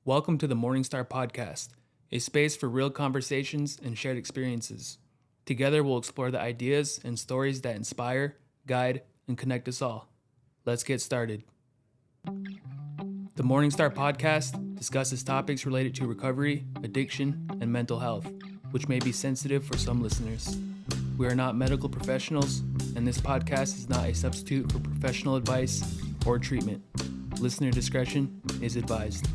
Welcome to the Morningstar Podcast, a space for real conversations and shared experiences. Together, we'll explore the ideas and stories that inspire, guide, and connect us all. Let's get started. The Morningstar Podcast discusses topics related to recovery, addiction, and mental health, which may be sensitive for some listeners. We are not medical professionals, and this podcast is not a substitute for professional advice or treatment. Listener discretion is advised.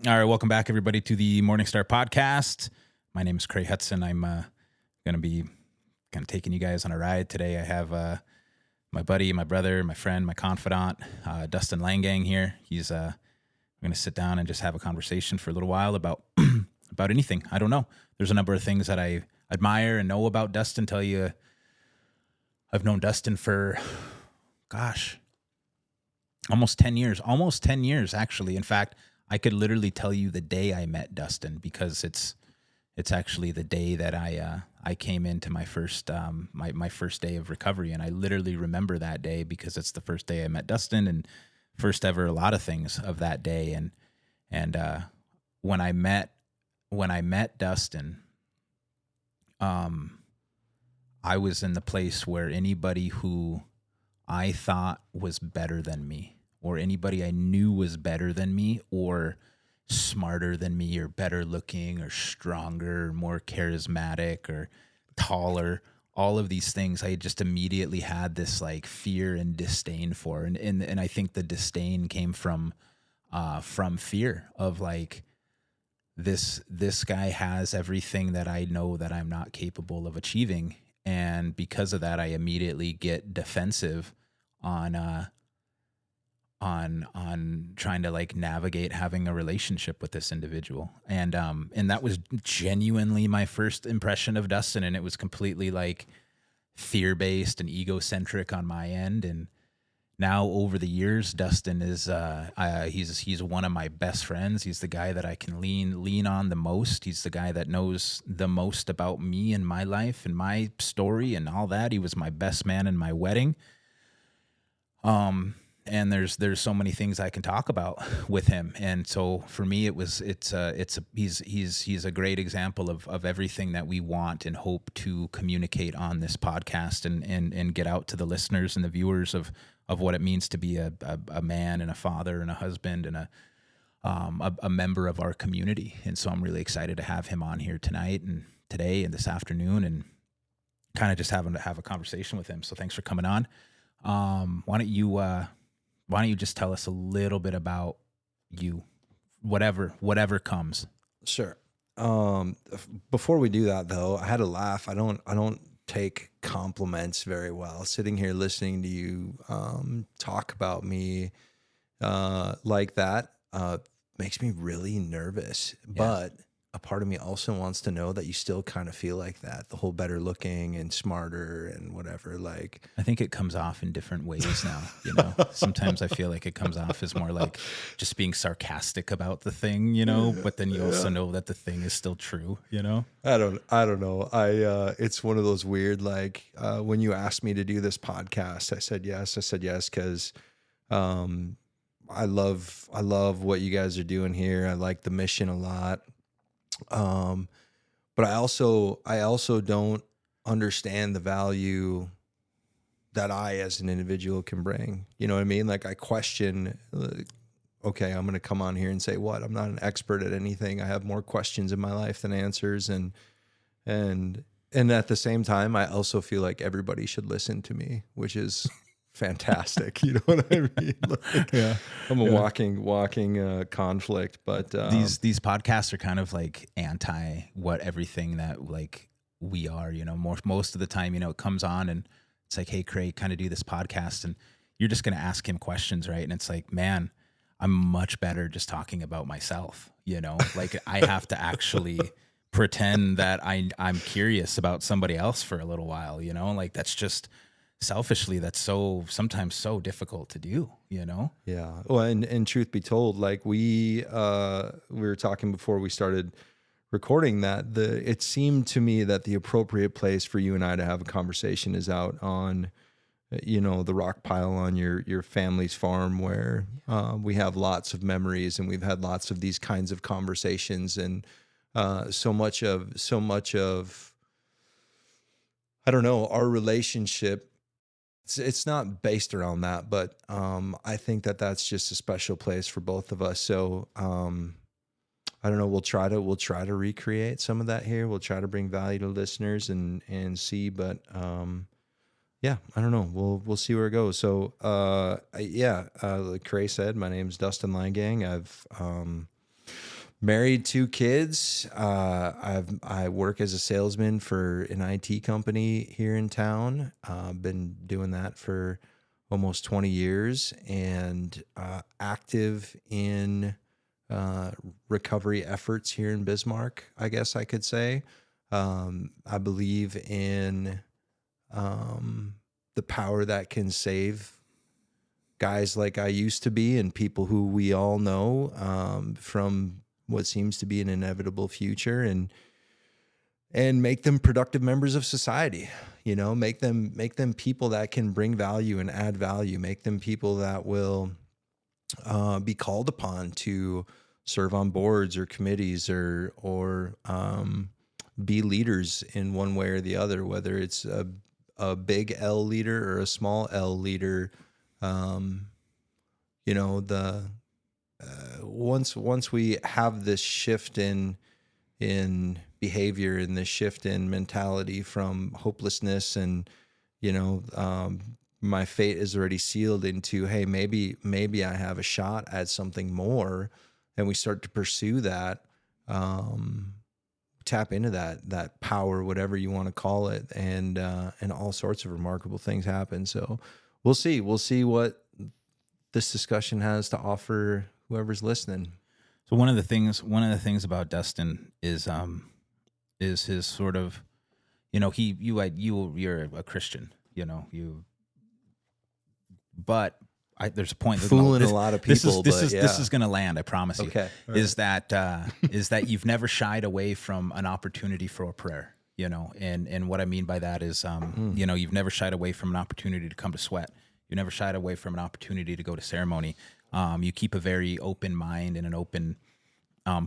All right, welcome back, everybody, to the Morningstar Podcast. My name is Craig Hudson. I'm going to be kind of taking you guys on a ride today. I have my buddy, my brother, my friend, my confidant, Dustin Leingang here. He's we're going to sit down and just have a conversation for a little while about about anything. I don't know. There's a number of things that I admire and know about Dustin. Tell you, I've known Dustin for, almost 10 years. Almost 10 years, actually. In fact, I could literally tell you the day I met Dustin because it's actually the day that I came into my first my first day of recovery, and I literally remember that day because it's the first day I met Dustin and first ever a lot of things of that day. And when I met Dustin, I was in the place where anybody who I thought was better than me, or anybody I knew was better than me or smarter than me or better looking or stronger or more charismatic or taller, all of these things I just immediately had this like fear and disdain for. And I think the disdain came from fear of like, this guy has everything that I know that I'm not capable of achieving. And because of that, I immediately get defensive on trying to like navigate having a relationship with this individual. And that was genuinely my first impression of Dustin. And it was completely like fear-based and egocentric on my end. And now over the years, Dustin is, he's one of my best friends. He's the guy that I can lean on the most. He's the guy that knows the most about me and my life and my story and all that. He was my best man in my wedding. And there's so many things I can talk about with him. And so for me, he's a great example of everything that we want and hope to communicate on this podcast and get out to the listeners and the viewers of what it means to be a man and a father and a husband and a member of our community. And so I'm really excited to have him on here tonight and today and this afternoon and kind of just have a conversation with him. So thanks for coming on. Why don't you just tell us a little bit about you, whatever comes? Sure. Before we do that though, I had to laugh. I don't take compliments very well. Sitting here listening to you talk about me like that makes me really nervous. Yeah. But a part of me also wants to know that you still kind of feel like that, the whole better looking and smarter and whatever. Like, I think it comes off in different ways now, you know. Sometimes I feel like it comes off as more like just being sarcastic about the thing, you know, but then you also know that the thing is still true, you know. I don't know. It's one of those weird, like, when you asked me to do this podcast, I said yes because I love what you guys are doing here. I like the mission a lot. But I also don't understand the value that I, as an individual, can bring. You know what I mean? Like, I question, okay, I'm going to come on here and say what? I'm not an expert at anything. I have more questions in my life than answers. And at the same time, I also feel like everybody should listen to me, which is fantastic. You know what I mean? Like, yeah, I'm a walking conflict. But these podcasts are kind of like anti what everything that like we are. You know, most of the time, you know, it comes on and it's like, hey, Craig, kind of do this podcast, and you're just going to ask him questions, right? And it's like, man, I'm much better just talking about myself. You know, like I have to actually pretend that I'm curious about somebody else for a little while. You know, like that's just selfishly, that's sometimes so difficult to do, you know? Yeah. Well, and truth be told, like we were talking before we started recording that it seemed to me that the appropriate place for you and I to have a conversation is out on, the rock pile on your family's farm where we have lots of memories and we've had lots of these kinds of conversations, and so much of I don't know, our relationship, it's not based around that, but I think that that's just a special place for both of us. So I don't know, we'll try to recreate some of that here. We'll try to bring value to listeners and see, but yeah, I don't know. We'll see where it goes. So like Cray said, my name's Dustin Leingang. I've married 2 kids. I work as a salesman for an IT company here in town. Been doing that for almost 20 years, and active in recovery efforts here in Bismarck, I guess I could say. I believe in the power that can save guys like I used to be and people who we all know from what seems to be an inevitable future, and make them productive members of society. Make them people that can bring value and add value. Make them people that will be called upon to serve on boards or committees or be leaders in one way or the other, whether it's a big L leader or a small L leader. Once we have this shift in behavior and this shift in mentality from hopelessness and my fate is already sealed into, hey, maybe I have a shot at something more, and we start to pursue that, tap into that power, whatever you want to call it, and all sorts of remarkable things happen. So we'll see what this discussion has to offer whoever's listening. So one of the things about Dustin is his sort of, you're a Christian, but there's a point. Fooling a lot of people. This is going to land. I promise you. Okay. Is that you've never shied away from an opportunity for a prayer, and what I mean by that is, you've never shied away from an opportunity to come to sweat. You never shied away from an opportunity to go to ceremony. You keep a very open mind and an open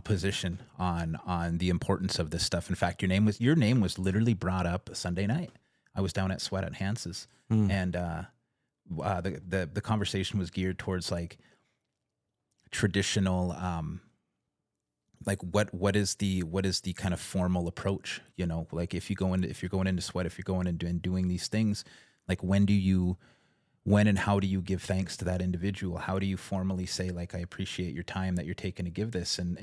position on the importance of this stuff. In fact, your name was literally brought up Sunday night. I was down at Sweat at Hans's, and the conversation was geared towards like traditional, like what is the kind of formal approach, like if you're going into Sweat, if you're going into and doing these things, like when and how do you give thanks to that individual? How do you formally say, like, I appreciate your time that you're taking to give this? And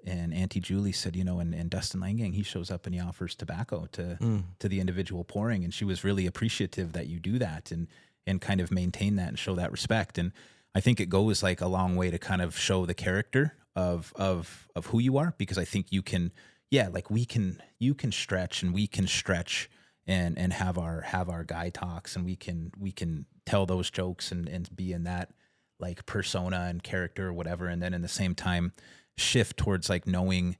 Auntie Julie said, and Dustin Leingang, he shows up and he offers tobacco to the individual pouring. And she was really appreciative that you do that and kind of maintain that and show that respect. And I think it goes like a long way to kind of show the character of who you are, because I think you can stretch and we can stretch and have our guy talks, and we can tell those jokes and be in that like persona and character or whatever, and then in the same time shift towards like knowing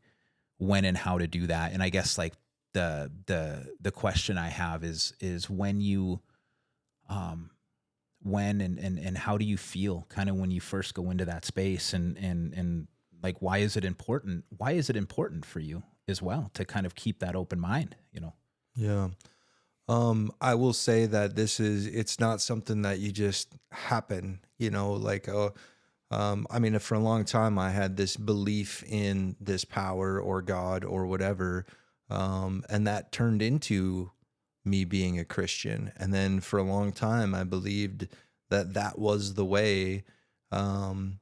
when and how to do that. And I guess like the question I have is when you when and how do you feel kind of when you first go into that space, and like why is it important for you as well to kind of keep that open mind? Yeah. I will say that it's not something that you just happen, I mean, for a long time I had this belief in this power or God or whatever. And that turned into me being a Christian. And then for a long time, I believed that was the way. And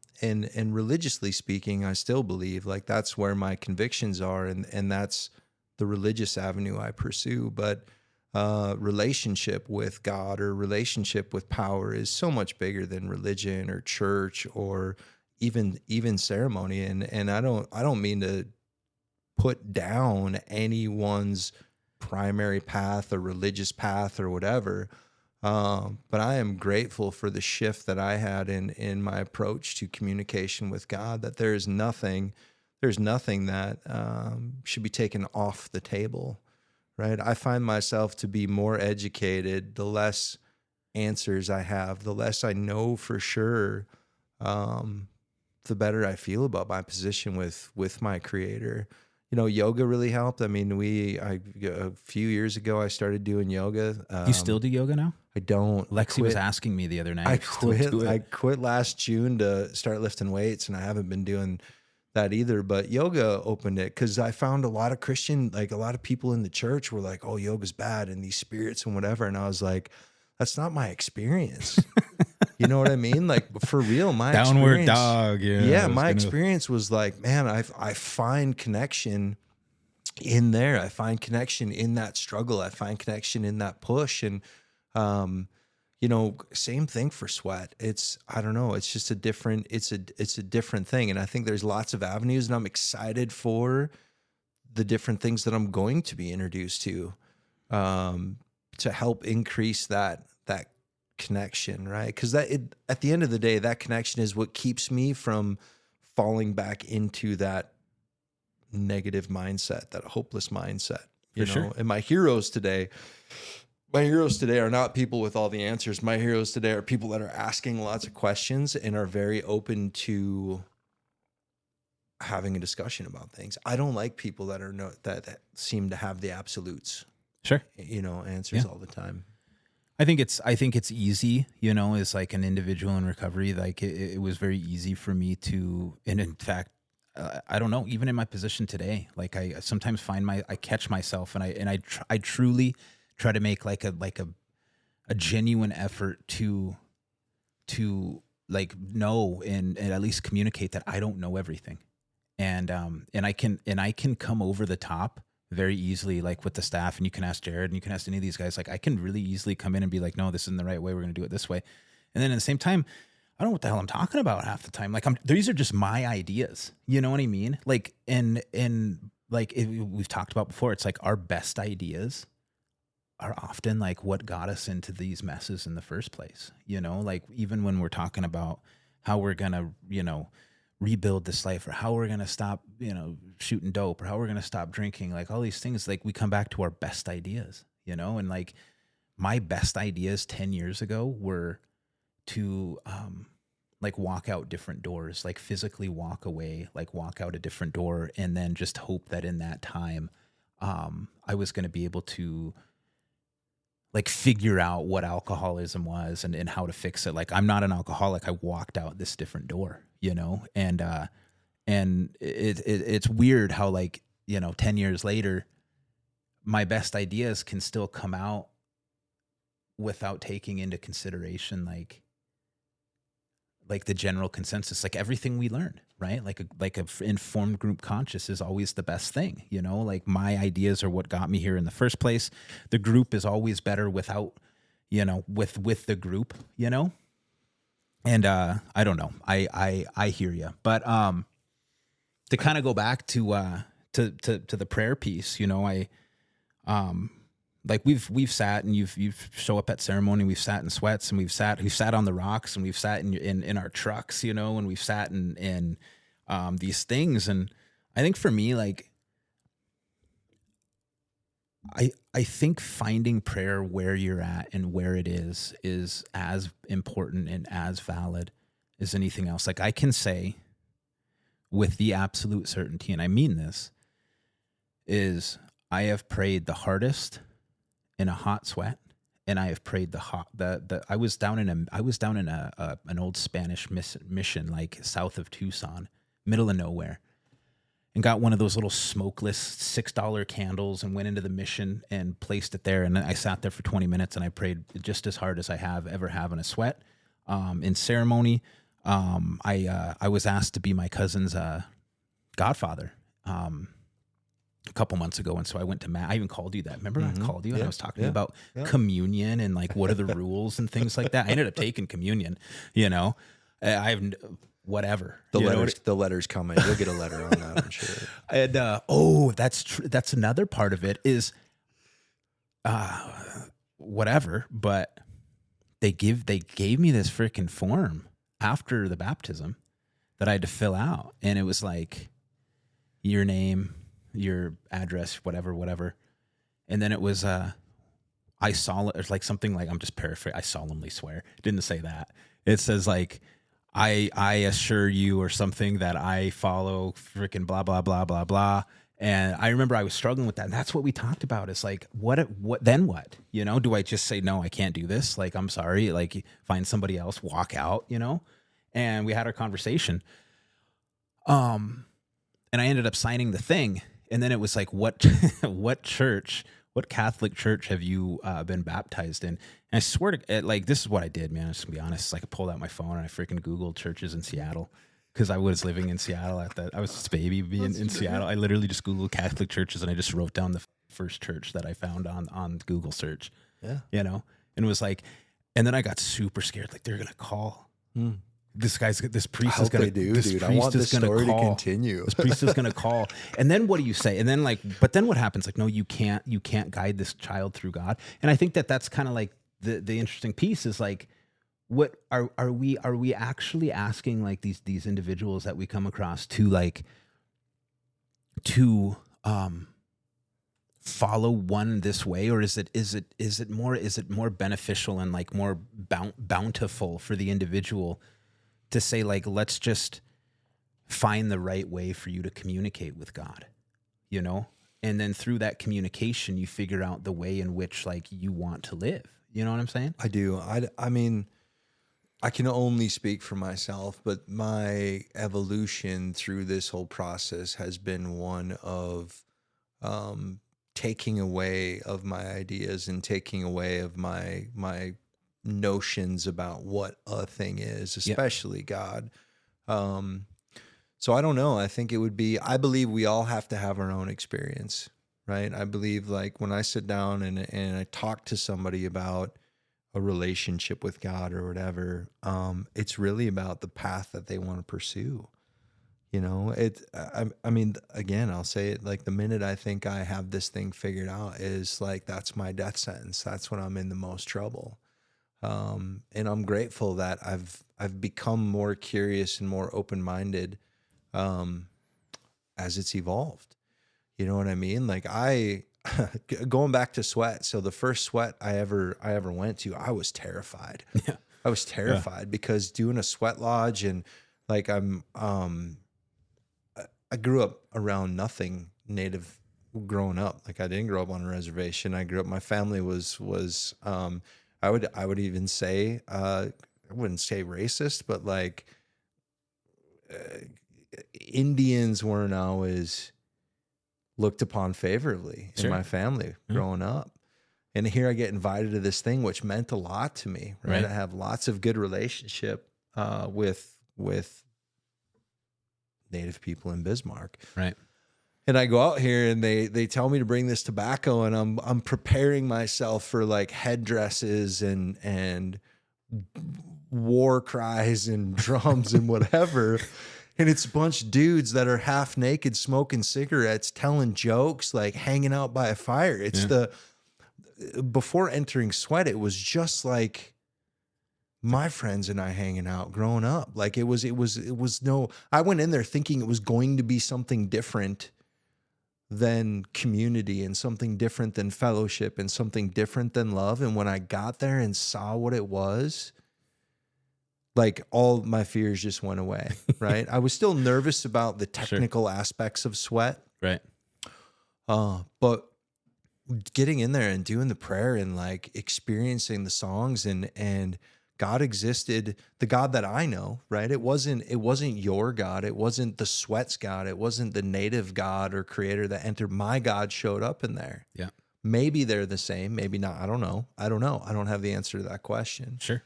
religiously speaking, I still believe like that's where my convictions are. And that's the religious avenue I pursue. But relationship with God or relationship with power is so much bigger than religion or church or even ceremony. And I don't mean to put down anyone's primary path or religious path or whatever. But I am grateful for the shift that I had in my approach to communication with God, that there's nothing that should be taken off the table, right? I find myself to be more educated the less answers I have, the less I know for sure, the better I feel about my position with my creator. You know, yoga really helped. I mean, a few years ago, I started doing yoga. You still do yoga now? I don't. Lexi was asking me the other night. I if you still quit. do it. I quit last June to start lifting weights, and I haven't been doing that either. But yoga opened it because I found a lot of a lot of people in the church were like, "Oh, yoga's bad," and these spirits and whatever. And I was like, "That's not my experience." You know what I mean? Like, for real, my Downward experience, dog. yeah, my experience was like, man, I find connection in there. I find connection in that struggle. I find connection in that push. And, you know, same thing for sweat. I don't know. It's just it's a different thing. And I think there's lots of avenues, and I'm excited for the different things that I'm going to be introduced to help increase that connection, right? Because at the end of the day, that connection is what keeps me from falling back into that negative mindset, that hopeless mindset. You know, sure. And my heroes today are not people with all the answers. My heroes today are people that are asking lots of questions and are very open to having a discussion about things. I don't like people that are that seem to have the absolutes. Sure. You know, answers all the time. I think it's easy, you know, as like an individual in recovery. Like it was very easy for me to, and in fact, I don't know, even in my position today, like I sometimes I catch myself and I truly try to make like a genuine effort to like know and at least communicate that I don't know everything. And I can come over the top very easily, like with the staff, and you can ask Jared and you can ask any of these guys. Like I can really easily come in and be like, no, this isn't the right way. We're going to do it this way. And then at the same time, I don't know what the hell I'm talking about half the time. Like these are just my ideas. You know what I mean? Like, and like we've talked about before, it's like our best ideas are often like what got us into these messes in the first place. You know, like even when we're talking about how we're going to, you know, rebuild this life, or how we're going to stop, you know, shooting dope, or how we're going to stop drinking, like all these things, like we come back to our best ideas, you know? And like my best ideas 10 years ago were to, like walk out different doors, like physically walk away, like walk out a different door, and then just hope that in that time, I was going to be able to like figure out what alcoholism was and how to fix it. Like I'm not an alcoholic. I walked out this different door, you know, and it's weird how, like, you know, 10 years later, my best ideas can still come out without taking into consideration, like the general consensus, like everything we learned, right? Like a informed group conscious is always the best thing, you know, like my ideas are what got me here in the first place. The group is always better without, you know, with the group, you know? And, I don't know. I hear you, but, to kind of go back to the prayer piece, you know, like we've sat, and you've show up at ceremony. We've sat in sweats, and we've sat on the rocks, and we've sat in our trucks, you know, and we've sat in these things. And I think for me, like, I think finding prayer where you're at and where it is as important and as valid as anything else. Like I can say with the absolute certainty, and I mean this, is I have prayed the hardest in a hot sweat, and I have prayed I was down in an old Spanish mission, like south of Tucson, middle of nowhere, and got one of those little smokeless $6 candles and went into the mission and placed it there. And I sat there for 20 minutes and I prayed just as hard as I ever have in a sweat. In ceremony, I was asked to be my cousin's godfather a couple months ago, and so I went to Matt. I even called you that. Remember, I called you and I was talking about communion and like what are the rules and things like that. I ended up taking communion. You know, I've whatever. The letters coming. You'll get a letter on that, I'm sure. And that's true. That's another part of it is whatever. But they gave me this freaking form after the baptism that I had to fill out. And it was like your name, your address, whatever. And then it was, it's like something like, I'm just paraphrasing, I solemnly swear. It didn't say that. It says like, I assure you, or something, that I follow freaking blah, blah, blah, blah, blah. And I remember I was struggling with that. And that's what we talked about. It's like, what, then what? You know, do I just say, no, I can't do this? Like, I'm sorry, like find somebody else, walk out, you know? And we had our conversation. And I ended up signing the thing. And then it was like, what Catholic church have you been baptized in? And I swear to, like, this is what I did, man. I'm just gonna be honest. Like, I pulled out my phone and I freaking Googled churches in Seattle, because I was living in Seattle I was just baby being in Seattle. I literally just Googled Catholic churches and I just wrote down the first church that I found on Google search. Yeah. You know? And it was like, and then I got super scared. Like, they're going to call. This priest is going to do, dude. I want this story to continue. This priest is going to call. And then what do you say? And then but then what happens? Like, no, you can't guide this child through God. And I think that's kind of like the interesting piece is like, what are we actually asking like these individuals that we come across to follow one this way, or is it more beneficial and like more bountiful for the individual to say like, let's just find the right way for you to communicate with God, you know? And then through that communication, you figure out the way in which like you want to live. You know what I'm saying? I do. I mean, I can only speak for myself, but my evolution through this whole process has been one of taking away of my ideas and taking away of my notions about what a thing is, especially God. So I don't know. I think it would be, I believe we all have to have our own experience, right? I believe like when I sit down and I talk to somebody about a relationship with God or whatever, it's really about the path that they want to pursue. You know, I mean, again, I'll say it like the minute I think I have this thing figured out is like, that's my death sentence. That's when I'm in the most trouble. And I'm grateful that I've become more curious and more open-minded, as it's evolved. You know what I mean? Like going back to sweat. So the first sweat I ever went to, I was terrified. Yeah. I was terrified because doing a sweat lodge and like I grew up around nothing native growing up. Like I didn't grow up on a reservation. I grew up, my family was I would even say, I wouldn't say racist, but like Indians weren't always looked upon favorably in my family growing up. And here I get invited to this thing, which meant a lot to me, right? I have lots of good relationship with Native people in Bismarck. Right. And I go out here and they tell me to bring this tobacco, and I'm preparing myself for like headdresses and war cries and drums and whatever. And it's a bunch of dudes that are half naked, smoking cigarettes, telling jokes, like hanging out by a fire. It's before entering sweat, it was just like my friends and I hanging out growing up. Like it was no, I went in there thinking it was going to be something different than community and something different than fellowship and something different than love. And when I got there and saw what it was, like all my fears just went away, right? I was still nervous about the technical aspects of sweat. Right. But getting in there and doing the prayer and like experiencing the songs and God existed, the God that I know, right? It wasn't your God. It wasn't the sweat's God. It wasn't the native God or creator that entered. My God showed up in there. Yeah. Maybe they're the same, maybe not. I don't know. I don't have the answer to that question. Sure.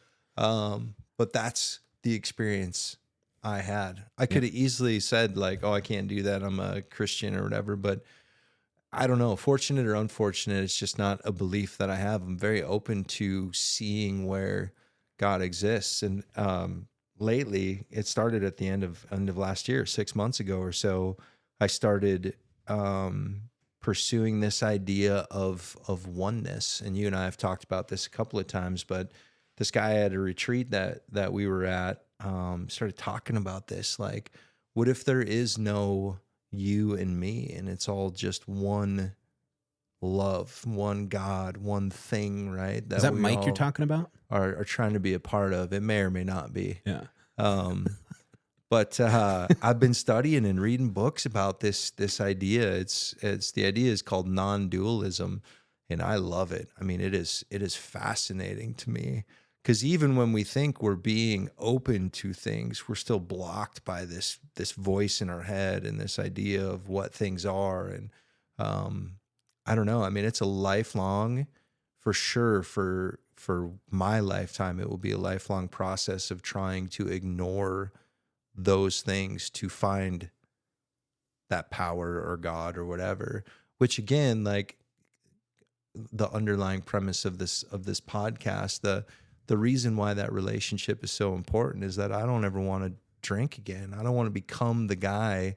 But that's the experience I had. I could have easily said like, oh, I can't do that. I'm a Christian or whatever, but I don't know, fortunate or unfortunate. It's just not a belief that I have. I'm very open to seeing where God exists. And lately, it started at the end of last year, 6 months ago or so, I started pursuing this idea of oneness. And you and I have talked about this a couple of times, but this guy at a retreat that we were at started talking about this. Like, what if there is no you and me, and it's all just one love, one God, one thing, right? Is that we Mike you're all talking about? are trying to be a part of. It may or may not be. Yeah. But I've been studying and reading books about this idea. It's the idea is called non-dualism, and I love it. I mean, it is fascinating to me, because even when we think we're being open to things, we're still blocked by this voice in our head and this idea of what things are. And I don't know. I mean, it's a lifelong, for sure, for my lifetime, it will be a lifelong process of trying to ignore those things to find that power or God or whatever, which again, like the underlying premise of this podcast, the reason why that relationship is so important is that I don't ever want to drink again. I don't want to become the guy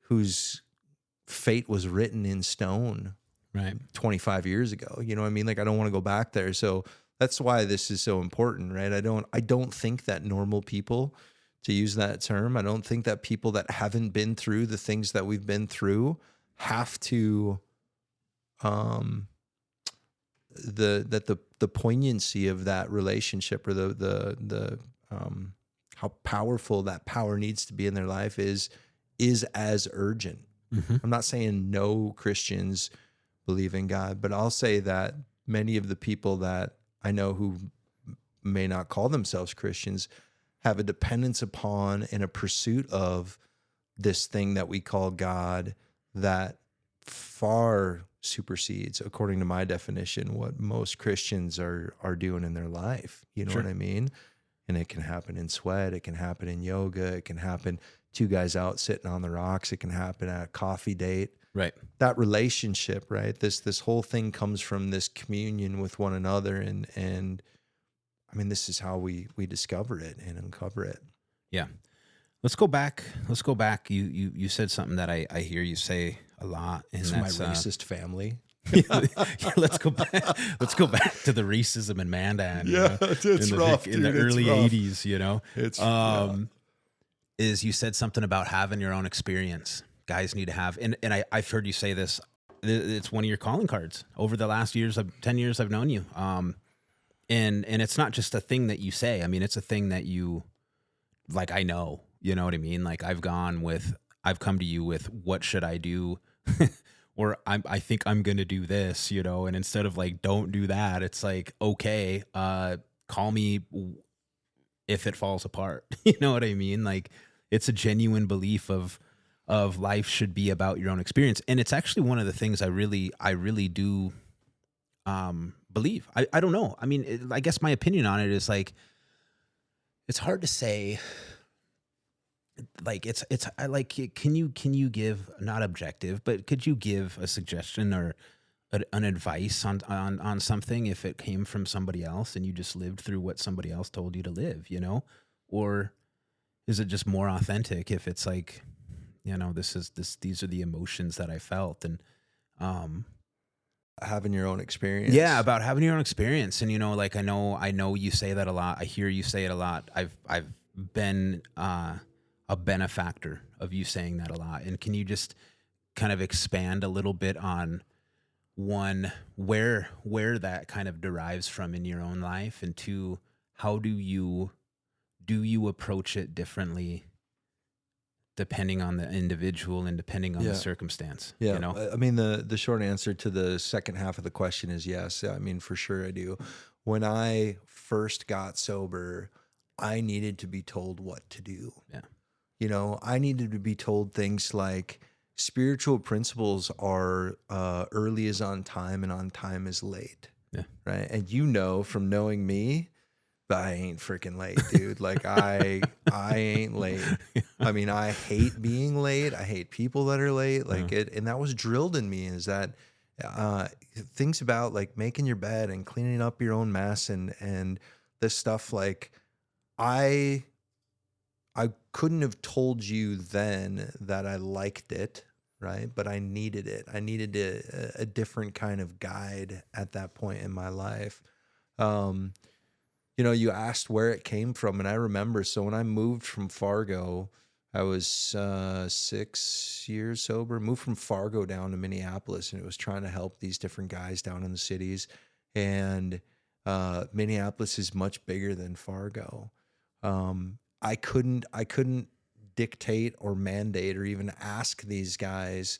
whose fate was written in stone, right, 25 years ago. You know what I mean? Like, I don't want to go back there. So that's why this is so important, right? I don't think that normal people, to use that term, I don't think that people that haven't been through the things that we've been through have to, the poignancy of that relationship, or the how powerful that power needs to be in their life is as urgent. Mm-hmm. I'm not saying no Christians believe in God, but I'll say that many of the people that I know who may not call themselves Christians have a dependence upon and a pursuit of this thing that we call God that far supersedes, according to my definition, what most Christians are doing in their life. You know Sure. what I mean? And it can happen in sweat. It can happen in yoga. It can happen two guys out sitting on the rocks. It can happen at a coffee date. Right. That relationship, right? This whole thing comes from this communion with one another. And I mean, this is how we discover it and uncover it. Yeah. Let's go back. You said something that I hear you say a lot, and It's that's my racist family. Yeah, let's go back. Let's go back to the racism in Mandan. Yeah, it's rough, in the dude, it's early rough. '80s. You know, is you said something about having your own experience. Guys need to have, and I've heard you say this. It's one of your calling cards over the last 10 years I've known you. And it's not just a thing that you say. I mean, it's a thing that you, like, I know. You know what I mean? Like, I've come to you with, what should I do? Or I think I'm going to do this, you know, and instead of like, don't do that, it's like, okay, call me if it falls apart. You know what I mean? Like, it's a genuine belief of life should be about your own experience. And it's actually one of the things I really do believe. I don't know. I mean, I guess my opinion on it is like, it's hard to say. Like, I like, can you give, not objective, but could you give a suggestion or an advice on something if it came from somebody else and you just lived through what somebody else told you to live, you know? Or is it just more authentic if it's like, you know, these are the emotions that I felt, and having your own experience. Yeah, about having your own experience. And, you know, like, I know you say that a lot. I hear you say it a lot. I've been a benefactor of you saying that a lot. And can you just kind of expand a little bit on, one, where that kind of derives from in your own life, and two, how do you approach it differently depending on the individual and depending on the circumstance? Yeah. You know? I mean, the short answer to the second half of the question is yes. I mean, for sure I do. When I first got sober, I needed to be told what to do. Yeah. You know, I needed to be told things like, spiritual principles are early is on time and on time is late. Yeah. Right. And you know, from knowing me, I ain't freaking late, dude. Like, I ain't late. I mean, I hate being late. I hate people that are late. Like, and that was drilled in me, is that things about like making your bed and cleaning up your own mess and this stuff. Like, I couldn't have told you then that I liked it, right? But I needed it. I needed a different kind of guide at that point in my life. you know, you asked where it came from. And I remember, so when I moved from Fargo, I was 6 years sober, moved from Fargo down to Minneapolis, and it was trying to help these different guys down in the cities. And Minneapolis is much bigger than Fargo. I couldn't dictate or mandate or even ask these guys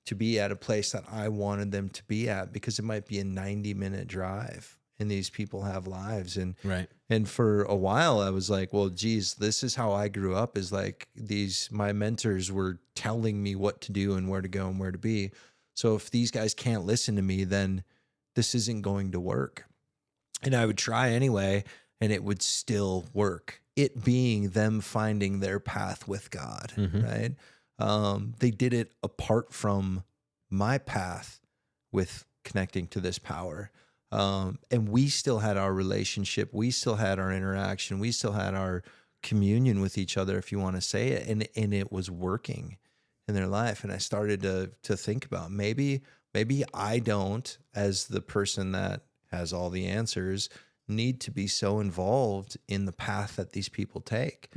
to be at a place that I wanted them to be at, because it might be a 90-minute drive, and these people have lives. And Right. and for a while I was like, well, geez, this is how I grew up, is like my mentors were telling me what to do and where to go and where to be. So if these guys can't listen to me, then this isn't going to work. And I would try anyway, and it would still work. It being them finding their path with God, right? They did it apart from my path with connecting to this power. And we still had our relationship. We still had our interaction. We still had our communion with each other, if you want to say it. And it was working in their life. And I started to think about maybe I don't, as the person that has all the answers, need to be so involved in the path that these people take.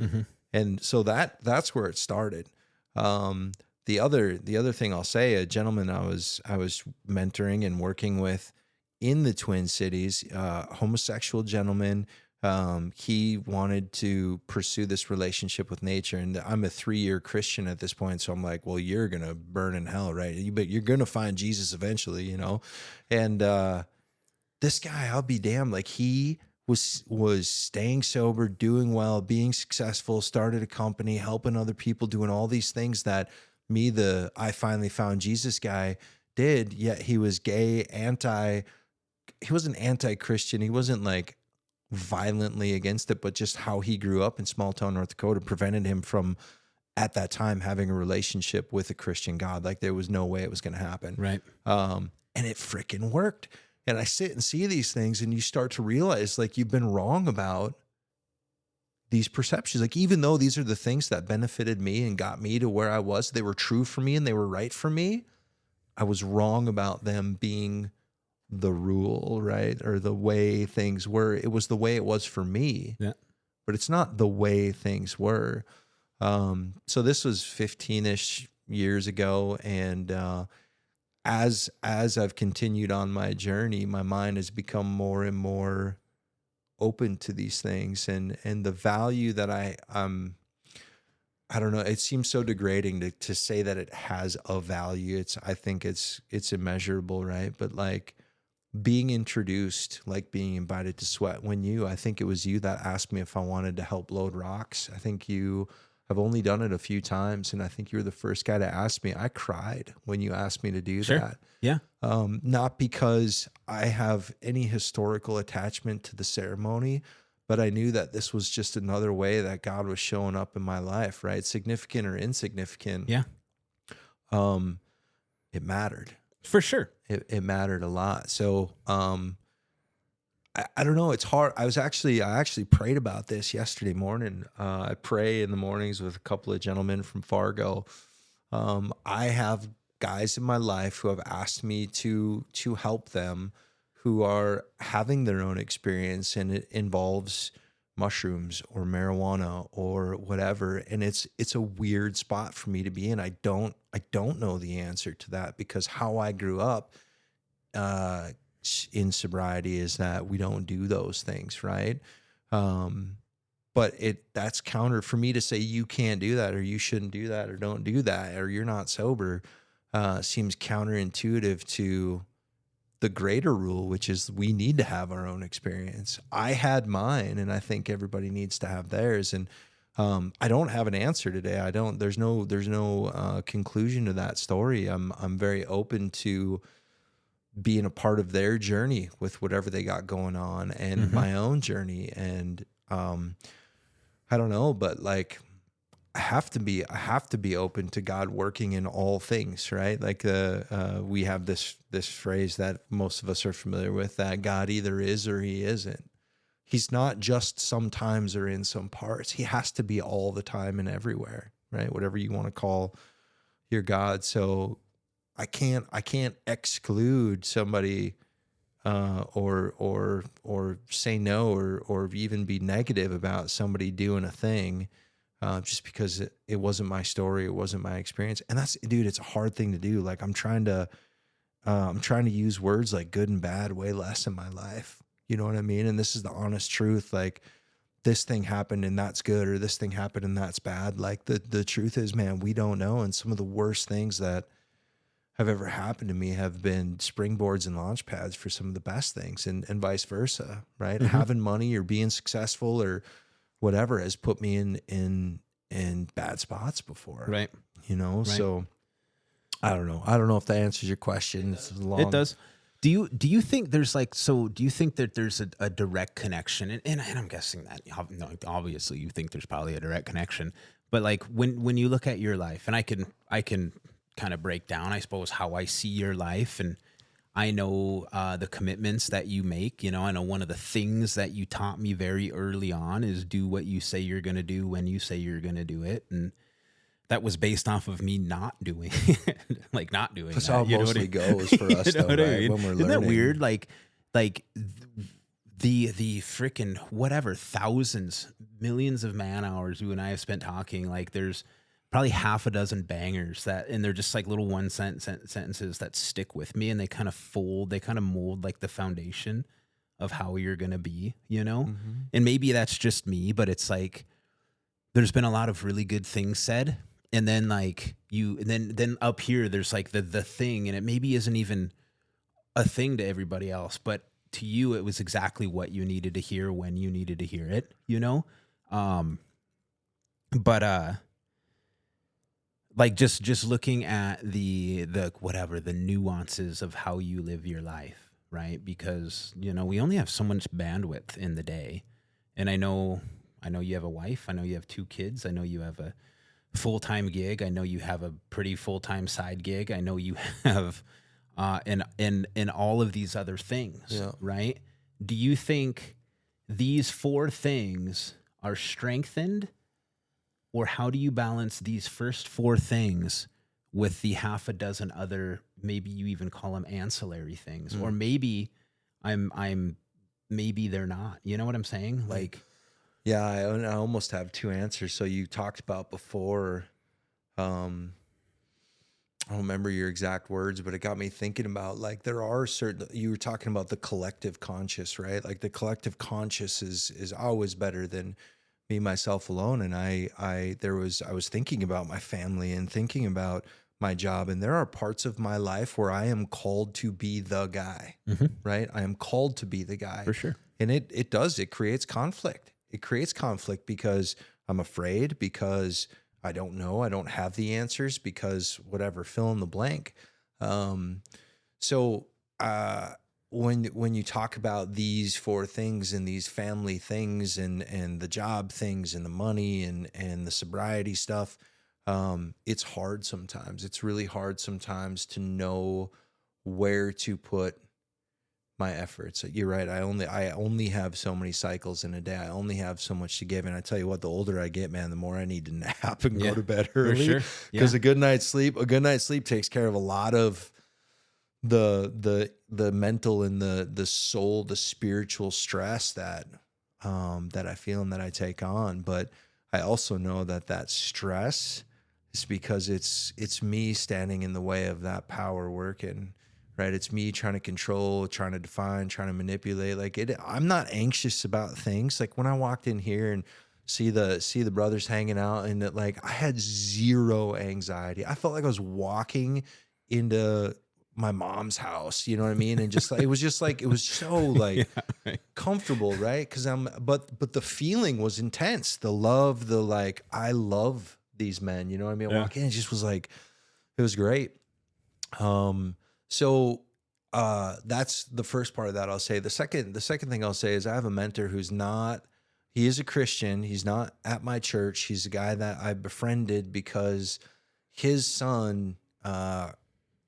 And so that's where it started. The other thing I'll say, a gentleman I was mentoring and working with in the Twin Cities, homosexual gentleman, he wanted to pursue this relationship with nature. And I'm a 3-year Christian at this point. So I'm like, well, you're going to burn in hell, right? But you're going to find Jesus eventually, you know? And, this guy, I'll be damned, like he was staying sober, doing well, being successful, started a company, helping other people, doing all these things that me, the I finally found Jesus guy, did. Yet he was gay, he wasn't anti-Christian. He wasn't like violently against it, but just how he grew up in small town North Dakota prevented him from, at that time, having a relationship with a Christian God. Like there was no way it was going to happen. Right. And it freaking worked. And I sit and see these things, and you start to realize like you've been wrong about these perceptions. Like, even though these are the things that benefited me and got me to where I was, they were true for me and they were right for me, I was wrong about them being the rule, right? Or the way things were. It was the way it was for me. Yeah. But it's not the way things were. So this was 15-ish years ago. And as I've continued on my journey, my mind has become more and more open to these things, and the value that I don't know, it seems so degrading to say that it has a value. I think it's immeasurable, right? But like being introduced, like being invited to sweat, I think it was you that asked me if I wanted to help load rocks. I think you have only done it a few times, and I think you were the first guy to ask me. I cried when you asked me to do that. Yeah. Not because I have any historical attachment to the ceremony, but I knew that this was just another way that God was showing up in my life, right? Significant or insignificant. Yeah. It mattered. For sure. It mattered a lot. So, I don't know. It's hard. I actually prayed about this yesterday morning. I pray in the mornings with a couple of gentlemen from Fargo. I have guys in my life who have asked me to help them, who are having their own experience, and it involves mushrooms or marijuana or whatever. And it's a weird spot for me to be in. I don't know the answer to that, because how I grew up, in sobriety is that we don't do those things, right? But that's counter for me to say you can't do that, or you shouldn't do that, or don't do that, or you're not sober, seems counterintuitive to the greater rule, which is we need to have our own experience. I had mine, and I think everybody needs to have theirs. And I don't have an answer today. There's no conclusion to that story. I'm very open to being a part of their journey with whatever they got going on, and my own journey. And I don't know, but like I have to be open to God working in all things, right? Like we have this phrase that most of us are familiar with, that God either is or he isn't. He's not just sometimes or in some parts. He has to be all the time and everywhere, right? Whatever you want to call your God. So I can't exclude somebody or say no, or even be negative about somebody doing a thing, just because it wasn't my story, it wasn't my experience. And that's, dude, it's a hard thing to do. Like I'm trying to use words like good and bad way less in my life. You know what I mean? And this is the honest truth. Like this thing happened and that's good, or this thing happened and that's bad. Like the truth is, man, we don't know. And some of the worst things that have ever happened to me have been springboards and launch pads for some of the best things, and vice versa, right? Having money or being successful or whatever has put me in bad spots before. Right. You know, Right. so I don't know. I don't know if that answers your question. It's long. It does. Do you think there's like, so do you think that there's a direct connection? And I'm guessing that obviously you think there's probably a direct connection, but like when you look at your life, and I can kind of break down, I suppose, how I see your life, and I know the commitments that you make. You know, I know one of the things that you taught me very early on is do what you say you're going to do when you say you're going to do it. And that was based off of me not doing like not doing That's that. how it You know mostly what goes for us, though, what I right? mean? When we're Isn't that learning. weird? Like the freaking whatever thousands, millions of man hours you and I have spent talking. Like there's probably half a dozen bangers that, and they're just like little one sentences that stick with me, and they kind of mold like the foundation of how you're gonna be, you know. Mm-hmm. And maybe that's just me, but it's like there's been a lot of really good things said, and then like then up here there's like the thing, and it maybe isn't even a thing to everybody else, but to you it was exactly what you needed to hear when you needed to hear it, you know. But like just looking at the whatever the nuances of how you live your life, right? Because you know we only have so much bandwidth in the day, and I know you have a wife, I know you have 2 kids, I know you have a full-time gig, I know you have a pretty full-time side gig, I know you have and all of these other things, Yeah. right? Do you think these 4 things are strengthened, or how do you balance these first 4 things with the half a dozen other, maybe you even call them ancillary things, or maybe maybe they're not, you know what I'm saying? Like, Yeah, I almost have 2 answers. So you talked about before, I don't remember your exact words, but it got me thinking about like there are certain, you were talking about the collective conscious, right? Like the collective conscious is always better than me, myself alone. And I was thinking about my family and thinking about my job, and there are parts of my life where I am called to be the guy, right? I am called to be the guy. for sure. And it creates conflict. It creates conflict because I'm afraid, because I don't know, I don't have the answers, because whatever, fill in the blank. So when you talk about these 4 things and these family things and the job things and the money and the sobriety stuff, it's hard sometimes. It's really hard sometimes to know where to put my efforts. You're right. I only have so many cycles in a day. I only have so much to give. And I tell you what, the older I get, man, the more I need to nap and go to bed early. sure. Because a good night's sleep takes care of a lot of the mental and the soul, the spiritual stress that I feel and that I take on. But I also know that stress is because it's me standing in the way of that power working. Right. It's me trying to control, trying to define, trying to manipulate. Like I'm not anxious about things. Like when I walked in here and see the brothers hanging out, and that, like, I had zero anxiety. I felt like I was walking into my mom's house, you know what I mean? And just like, it was so like comfortable. Right. Cause but the feeling was intense. The love, the like, I love these men, you know what I mean? I walk in, it just was like, it was great. So that's the first part of that. I'll say the second thing I'll say is I have a mentor he is a Christian. He's not at my church. He's a guy that I befriended because his son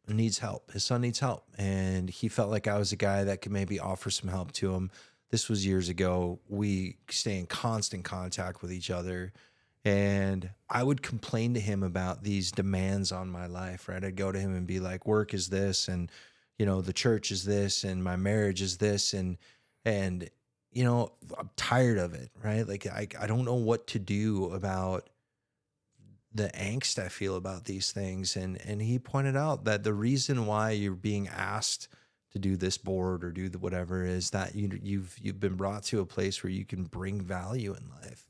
needs help. His son needs help. And he felt like I was a guy that could maybe offer some help to him. This was years ago. We stay in constant contact with each other. And I would complain to him about these demands on my life, right? I'd go to him and be like, work is this. And, the church is this and my marriage is this, and I'm tired of it, right? Like I don't know what to do about the angst I feel about these things. And he pointed out that the reason why you're being asked to do this board or do the whatever is that you've been brought to a place where you can bring value in life,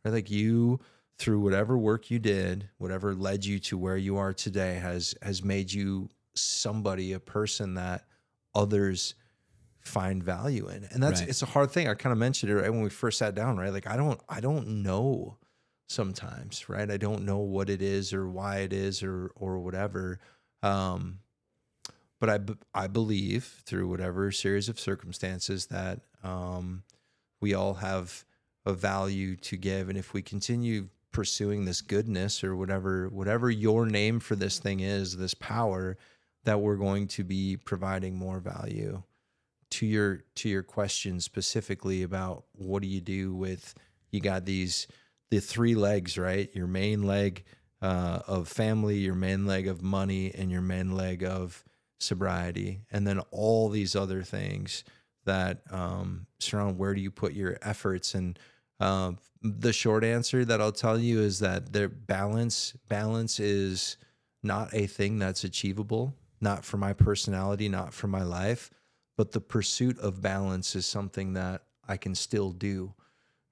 right? Like you, through whatever work you did, whatever led you to where you are today, has made you somebody, a person that others find value in. And Right. it's a hard thing. I kind of mentioned it right when we first sat down, right? Like I don't know sometimes, right? I don't know what it is or why it is or whatever. But I believe through whatever series of circumstances that we all have a value to give. And if we continue pursuing this goodness or whatever your name for this thing is, this power, that we're going to be providing more value. To your question specifically about what do you do with, you got the three legs, right? Your main leg of family, your main leg of money, and your main leg of sobriety, and then all these other things that surround where do you put your efforts. And the short answer that I'll tell you is that their balance is not a thing that's achievable, not for my personality, not for my life, but the pursuit of balance is something that I can still do,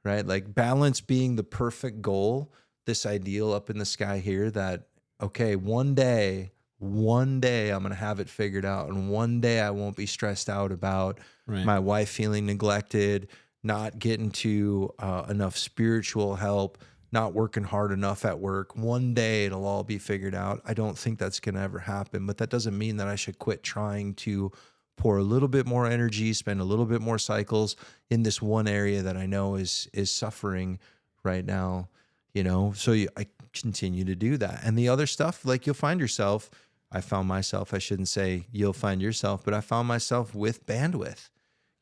right? Like balance being the perfect goal, this ideal up in the sky here that, okay, one day I'm going to have it figured out. And one day I won't be stressed out about Right. my wife feeling neglected, not getting to enough spiritual help, not working hard enough at work. One day it'll all be figured out. I don't think that's going to ever happen, but that doesn't mean that I should quit trying to pour a little bit more energy, spend a little bit more cycles in this one area that I know is suffering right now, So I continue to do that. And the other stuff, like you'll find yourself, I found myself, I shouldn't say you'll find yourself, but I found myself with bandwidth.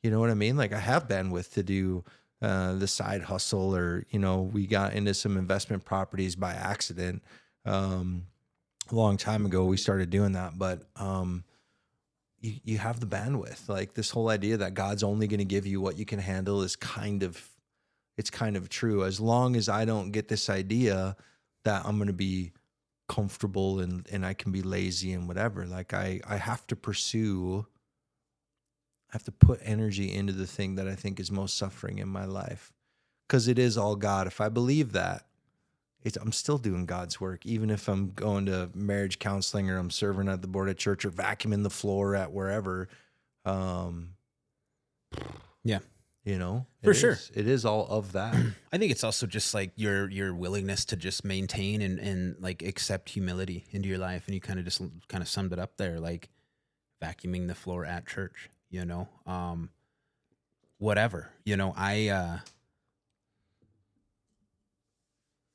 You know what I mean? Like I have bandwidth to do the side hustle, or, we got into some investment properties by accident. A long time ago, we started doing that, but you have the bandwidth. Like this whole idea that God's only going to give you what you can handle is kind of true. As long as I don't get this idea that I'm going to be comfortable and I can be lazy and whatever, like I have to put energy into the thing that I think is most suffering in my life, because it is all God. If I believe that, I'm still doing God's work, even if I'm going to marriage counseling or I'm serving at the board at church or vacuuming the floor at wherever. Yeah. For sure. It is all of that. I think it's also just like your willingness to just maintain and like accept humility into your life. And you kind of summed it up there, like vacuuming the floor at church, whatever,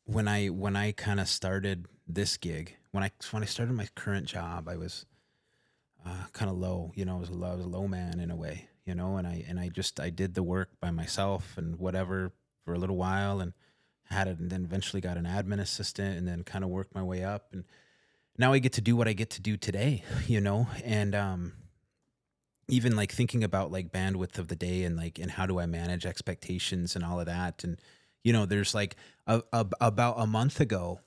when I kind of started this gig, when I started my current job, I was kind of low, I was a low man in a way, and I did the work by myself and whatever for a little while, and had it, and then eventually got an admin assistant, and then kind of worked my way up, and now I get to do what I get to do today, and even like thinking about like bandwidth of the day and like, and how do I manage expectations and all of that. And, there's like about a month ago,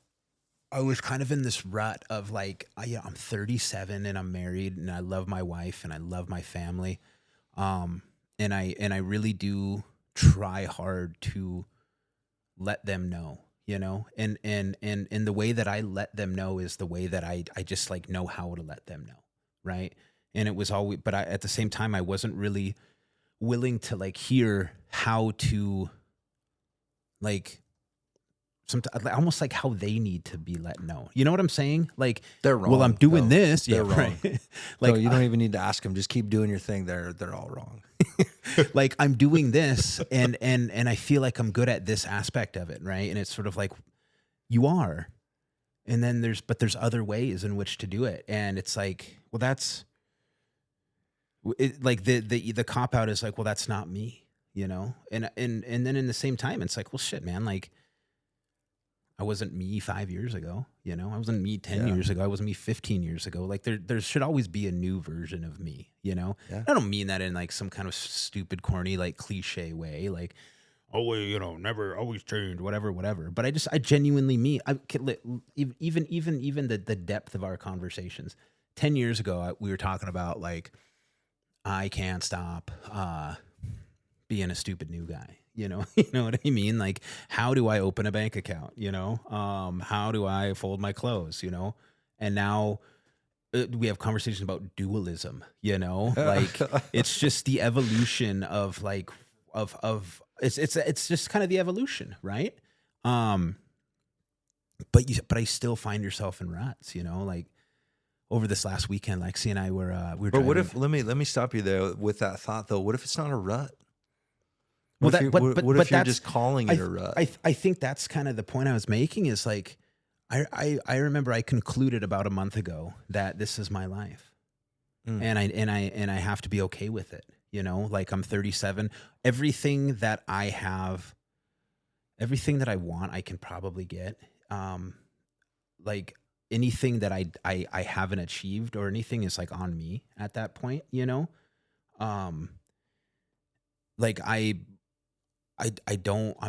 I was kind of in this rut of like, I'm 37 and I'm married and I love my wife and I love my family. And I really do try hard to let them know, and the way that I let them know is the way that I just like know how to let them know. Right. And it was always, but at the same time, I wasn't really willing to like hear how to like, almost like how they need to be let know. You know what I'm saying? Like They're wrong. Well, I'm doing though. this. They're yeah, wrong. right. Like you don't even need to ask them. Just keep doing your thing. They're all wrong. Like I'm doing this and I feel like I'm good at this aspect of it. Right. And it's sort of like you are. And then there's other ways in which to do it. And it's like, well, that's like the cop out is like, well, that's not me, and then in the same time, it's like, well, shit, man, like I wasn't me 5 years ago, you know, I wasn't me 10 Yeah. years ago. I wasn't me 15 years ago. Like there should always be a new version of me, you know? Yeah. I don't mean that in like some kind of stupid, corny, like cliche way. Like, oh, well, you know, never always change, whatever. But I genuinely mean, even the depth of our conversations. 10 years ago, we were talking about like, I can't stop, being a stupid new guy, you know, you know what I mean? Like, how do I open a bank account? You know, how do I fold my clothes? You know, and now we have conversations about dualism, you know, like it's just the evolution of like, it's just kind of the evolution. Right. But I still find yourself in ruts, you know, like over this last weekend, Lexi and I we were But what driving. if let me stop you there with that thought though. What if it's not a rut? Well, What if you're just calling it a rut? I think that's kind of the point I was making is like, I remember I concluded about a month ago that this is my life, Mm. and I have to be okay with it. You know, like I'm 37. Everything that I have, everything that I want, I can probably get. Like anything that I haven't achieved or anything is like on me at that point. You know, like I'm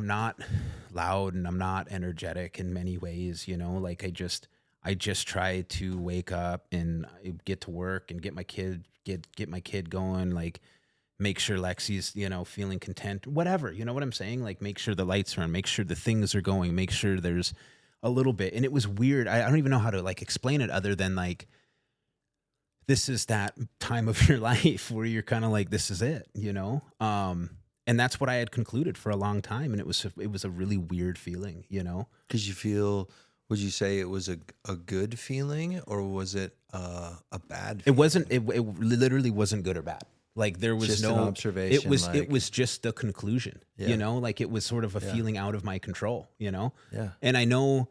not loud and I'm not energetic in many ways, you know, like I just try to wake up and get to work and get my kid going, like make sure Lexi's, you know, feeling content, whatever, you know what I'm saying? Like make sure the lights are on, make sure the things are going, make sure there's a little bit. And it was weird. I don't even know how to like explain it other than like, this is that time of your life where you're kind of like, this is it, you know? And that's what I had concluded for a long time. And it was a really weird feeling, you know? Because you feel, would you say it was a good feeling or was it a bad It feeling? wasn't, it literally wasn't good or bad. Like there was Just no an observation, it was just the conclusion, Yeah. you know, like it was sort of a Yeah. feeling out of my control, you know? Yeah. And I know,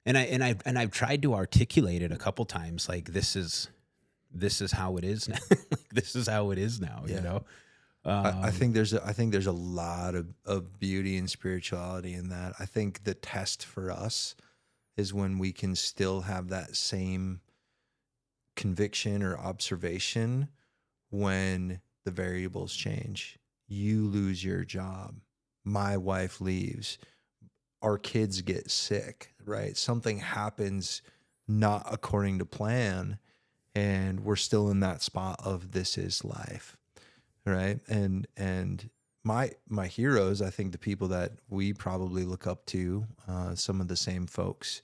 and I've tried to articulate it a couple times. Like this is how it is now. Like, this is how it is now, Yeah. you know? I think there's a lot of beauty and spirituality in that. I think the test for us is when we can still have that same conviction or observation when the variables change. You lose your job. My wife leaves. Our kids get sick, right? Something happens not according to plan, and we're still in that spot of this is life. Right. And my heroes, I think the people that we probably look up to, some of the same folks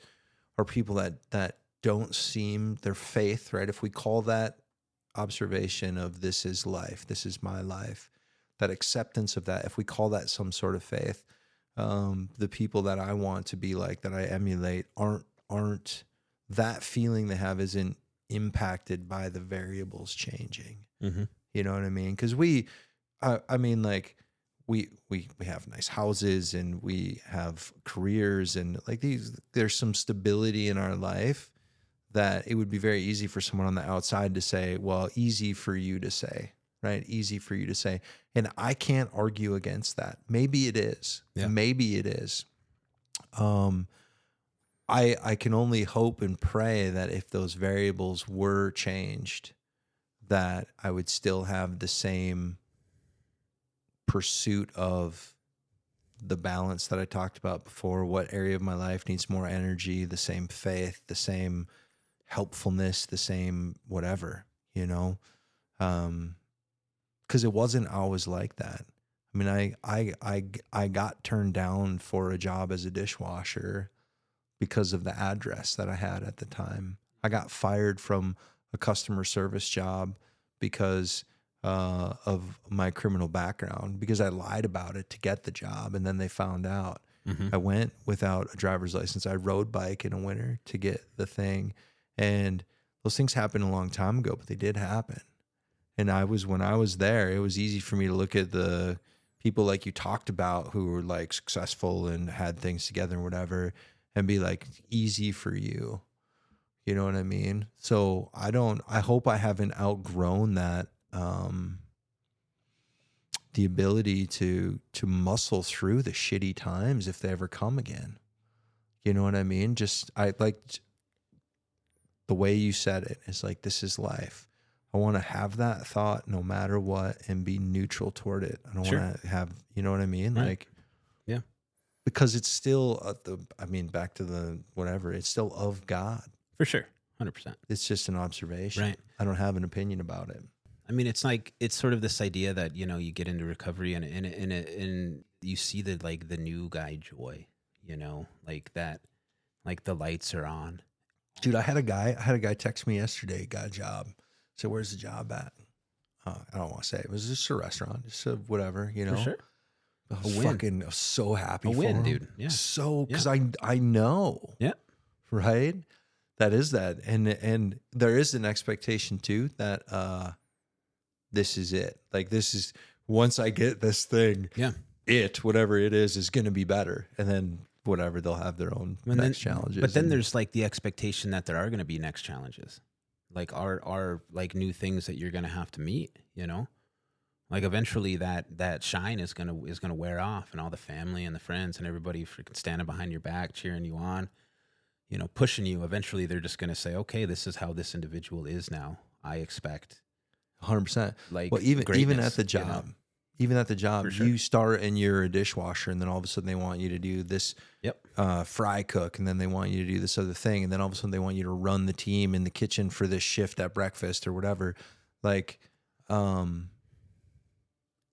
are people that don't seem their faith, right? If we call that observation of this is life, this is my life, that acceptance of that, if we call that some sort of faith, the people that I want to be like, that I emulate aren't that feeling they have isn't impacted by the variables changing. Mm-hmm. You know what I mean? Because I mean, like we have nice houses and we have careers and like there's some stability in our life that it would be very easy for someone on the outside to say, well, easy for you to say, right? Easy for you to say. And I can't argue against that. Maybe it is. Yeah. Maybe it is. I can only hope and pray that if those variables were changed, that I would still have the same pursuit of the balance that I talked about before. What area of my life needs more energy, the same faith, the same helpfulness, the same whatever, you know? Because it wasn't always like that. I mean, I got turned down for a job as a dishwasher because of the address that I had at the time. I got fired from a customer service job because of my criminal background, because I lied about it to get the job, and then they found out. Mm-hmm. I went without a driver's license. I rode bike in a winter to get the thing, and those things happened a long time ago, but they did happen. And when I was there, it was easy for me to look at the people like you talked about who were like successful and had things together and whatever, and be like, easy for you. You know what I mean? So I hope I haven't outgrown that, the ability to muscle through the shitty times if they ever come again. You know what I mean? I like the way you said it. It's like, this is life. I want to have that thought no matter what and be neutral toward it. I don't want to have, you know what I mean? Right. Like, Yeah. because it's still back to the whatever, it's still of God. For sure. 100%. It's just an observation. Right. I don't have an opinion about it. I mean, it's like, it's sort of this idea that, you know, you get into recovery and you see the new guy joy, you know, like that, like the lights are on. Dude, I had a guy text me yesterday, got a job. So where's the job at? I don't want to say. It was just a restaurant, just a whatever, you know. For sure. I was so happy A for win, him. dude. Yeah. So, because I know. Yeah. Right? That is that. And there is an expectation too that this is it. Like, this is, once I get this thing, whatever it is going to be better. And then whatever, they'll have their own next challenges. But then there's like the expectation that there are going to be next challenges. Like are like new things that you're going to have to meet, you know? Like eventually that shine is going to wear off, and all the family and the friends and everybody freaking standing behind your back, cheering you on, you know, pushing you. Eventually they're just going to say, okay, this is how this individual is now. I expect 100%. Like, well, even at the job, you know? Even at the job, Sure. you start and you're a dishwasher, and then all of a sudden they want you to do this fry cook, and then they want you to do this other thing, and then all of a sudden they want you to run the team in the kitchen for this shift at breakfast or whatever. Like,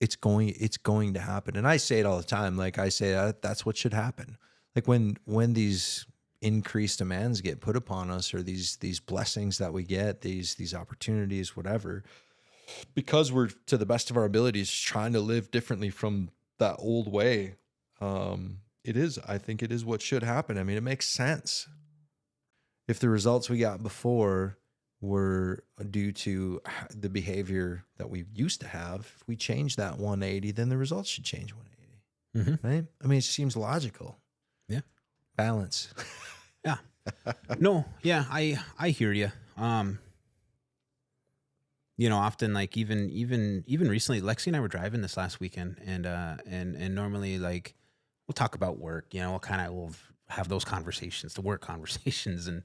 it's going to happen. And I say it all the time. Like, I say that's what should happen. Like when these increased demands get put upon us, or these blessings that we get, these opportunities, whatever, because we're, to the best of our abilities, trying to live differently from that old way. I think it is what should happen. I mean, it makes sense. If the results we got before were due to the behavior that we used to have, if we change that 180, then the results should change 180. Mm-hmm. Right? I mean, it seems logical. Yeah. Balance. Yeah. No. Yeah. I hear you. You know, often, like even recently, Lexi and I were driving this last weekend, and normally, like, we'll talk about work, you know, we'll have those conversations, the work conversations, and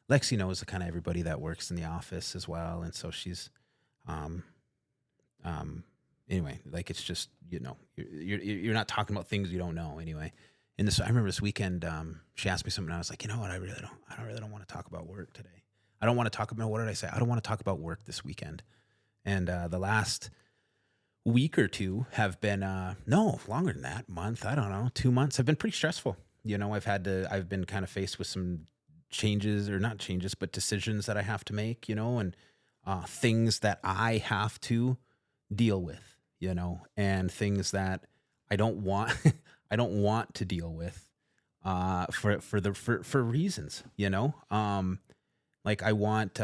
Lexi knows the kind of everybody that works in the office as well, and so she's, anyway, like, it's just, you know, you're not talking about things you don't know anyway. And I remember this weekend, she asked me something, and I was like, you know what, I really don't want to talk about work today. I don't want to talk about, what did I say? I don't want to talk about work this weekend. And the last week or two have been, no, longer than that, month, I don't know, 2 months, have been pretty stressful. You know, I've been kind of faced with some changes, or not changes, but decisions that I have to make, you know, and things that I have to deal with, you know, and things that I don't want, I don't want to deal with for reasons, you know, like I want,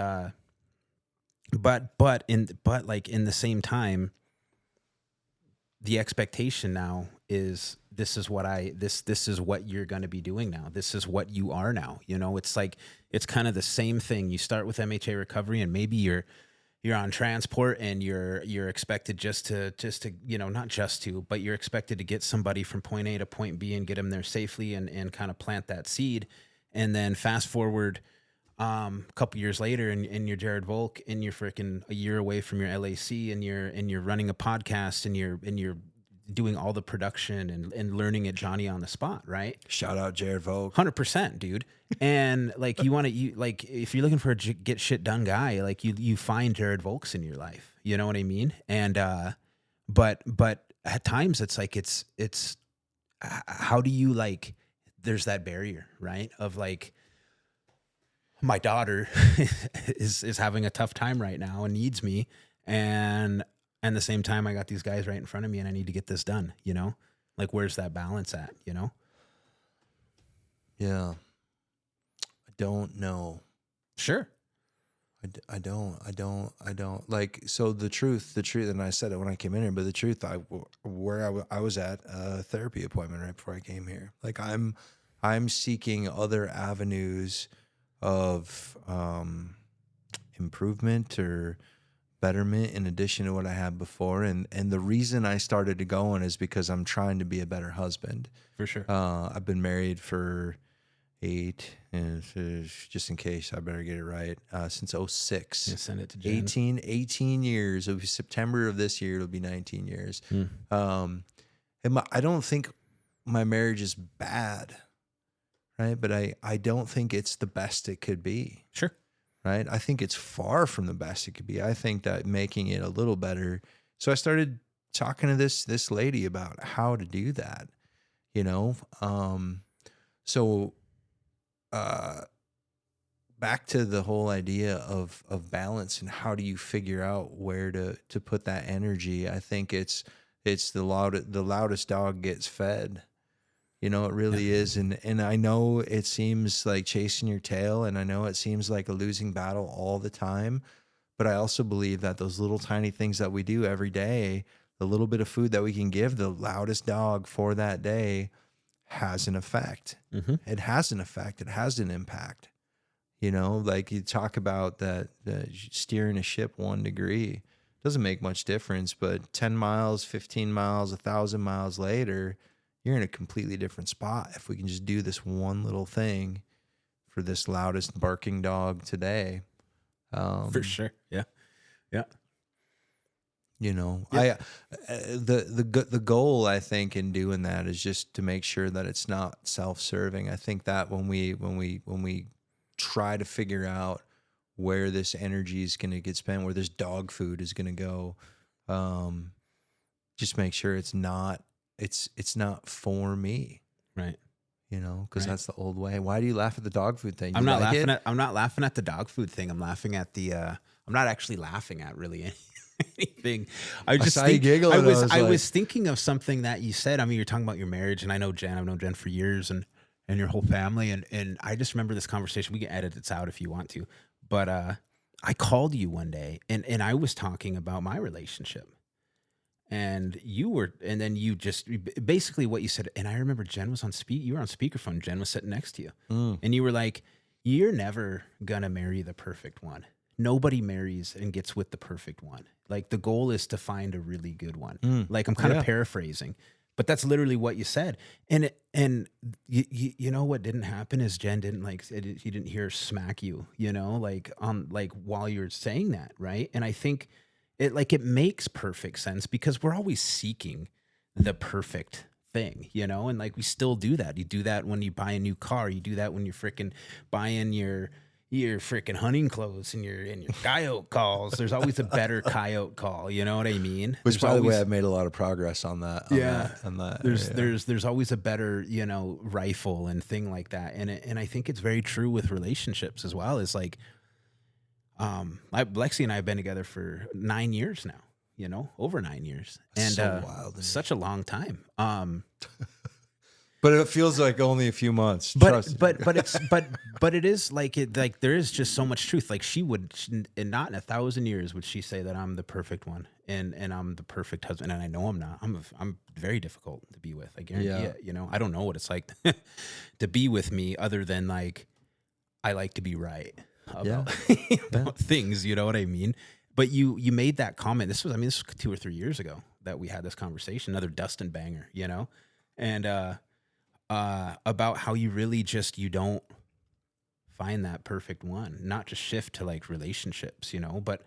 but like in the same time, the expectation now is this is what you're going to be doing now. This is what you are now. You know, it's like, it's kind of the same thing. You start with MHA recovery, and maybe you're on transport, and you're expected just to, you know, not just to, but you're expected to get somebody from point A to point B and get them there safely, and kind of plant that seed. And then fast forward a couple years later, and you're Jared Volk, and you're freaking a year away from your LAC, and you're running a podcast, and you're doing all the production and learning at Johnny on the spot, right? Shout out Jared Volk. 100%, dude. And like, like, if you're looking for a get shit done guy, like you find Jared Volks in your life, you know what I mean? And, but at times it's like, it's how do you, like, there's that barrier, right? Of like, my daughter is having a tough time right now and needs me. And at the same time, I got these guys right in front of me, and I need to get this done, you know? Like, where's that balance at, you know? Yeah. I don't know. Sure. I don't like, so the truth, and I said it when I came in here, but the truth, I was at a therapy appointment right before I came here. Like, I'm seeking other avenues of improvement or betterment in addition to what I had before. And the reason I started to go on is because I'm trying to be a better husband. For sure. I've been married for, just in case, I better get it right, since 06. Yeah, send it to Jen. 18 years. It'll be September of this year. It'll be 19 years. And I don't think my marriage is bad, right? But I don't think it's the best it could be. Sure. Right? I think it's far from the best it could be. I think that making it a little better. So I started talking to this lady about how to do that, you know? Back to the whole idea of balance and how do you figure out where to put that energy? I think it's the loudest dog gets fed. You know, it really is. And I know it seems like chasing your tail, and I know it seems like a losing battle all the time, but I also believe that those little tiny things that we do every day, the little bit of food that we can give the loudest dog for that day has an effect. Mm-hmm. It has an effect. It has an impact. You know, like you talk about that steering a ship 1 degree doesn't make much difference, but 10 miles, 15 miles, 1,000 miles later, you're in a completely different spot. If we can just do this one little thing for this loudest barking dog today. For sure. Yeah. Yeah. You know, Yep. the goal, I think, in doing that is just to make sure that it's not self-serving. I think that when we try to figure out where this energy is going to get spent, where this dog food is going to go, just make sure it's not for me. Right. You know, because Right. that's the old way. Why do you laugh at the dog food thing? I'm You not like laughing it? I'm not laughing at the dog food thing. I'm laughing at I'm not actually laughing at really anything. I was just saw you giggling, I was I was like- was thinking of something that you said. I mean, you're talking about your marriage, and I know Jen. I've known Jen for years, and your whole family, and I just remember this conversation. We can edit this out if you want to, but I called you one day, and I was talking about my relationship. And then you just basically what you said. And I remember Jen was you were on speakerphone. Jen was sitting next to you. And you were like, you're never gonna marry the perfect one. Nobody marries and gets with the perfect one. Like the goal is to find a really good one. Like I'm kind of paraphrasing, but that's literally what you said. And you know what didn't happen is Jen didn't you didn't hear her smack you, you know, like while you're saying that. Right. And I think it makes perfect sense because we're always seeking the perfect thing, you know, and like we still do that. You do that when you buy a new car. You do that when you're freaking buying your freaking hunting clothes and your coyote calls. There's always a better coyote call. You know what I mean? Which, There's by the way, always- I've made a lot of progress on that. On that. There's always a better, you know, rifle and thing like that. And I think it's very true with relationships as well. Is like, Lexi and I have been together for 9 years now, you know, over 9 years. And so wild to me. such a long time. But it feels like only a few months. But Trust me. but it is like there is just so much truth. Like not in 1,000 years would she say that I'm the perfect one and I'm the perfect husband. And I know I'm not. I'm very difficult to be with. I guarantee it. You know, I don't know what it's like to be with me other than like I like to be right about, about things. You know what I mean? But you made that comment. This was 2 or 3 years ago that we had this conversation. Another Dustin banger, you know, and about how you really you don't find that perfect one, not just shift to like relationships, you know, but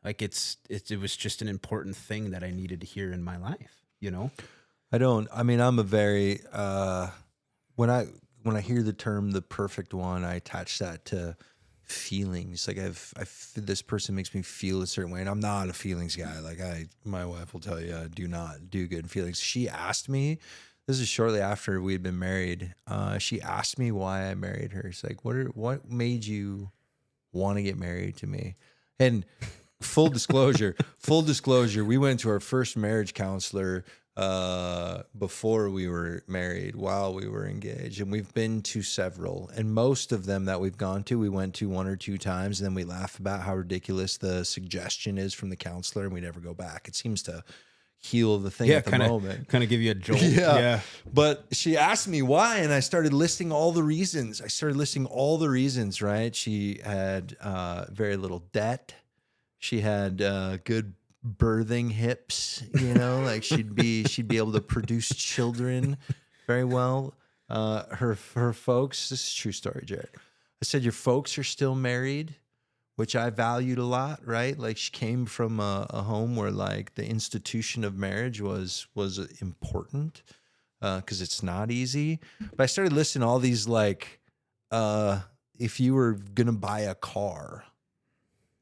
like it was just an important thing that I needed to hear in my life, you know? I'm a very, when I hear the term, the perfect one, I attach that to feelings. Like this person makes me feel a certain way, and I'm not a feelings guy. Like my wife will tell you, I do not do good in feelings. She asked me, this is shortly after we'd been married. She asked me why I married her. She's like, what made you want to get married to me? And full disclosure, we went to our first marriage counselor before we were married, while we were engaged, and we've been to several. And most of them that we've gone to, we went to 1 or 2 times, and then we laugh about how ridiculous the suggestion is from the counselor, and we never go back. It seems to heal the thing at the moment. Kind of give you a jolt. Yeah. But she asked me why, and I started listing all the reasons. Right? She had very little debt. She had good birthing hips, you know, like she'd be able to produce children very well. Her folks, this is a true story, Jared. I said, your folks are still married, which I valued a lot, right? Like she came from a home where like the institution of marriage was important because it's not easy. But I started listing all these like, if you were gonna buy a car,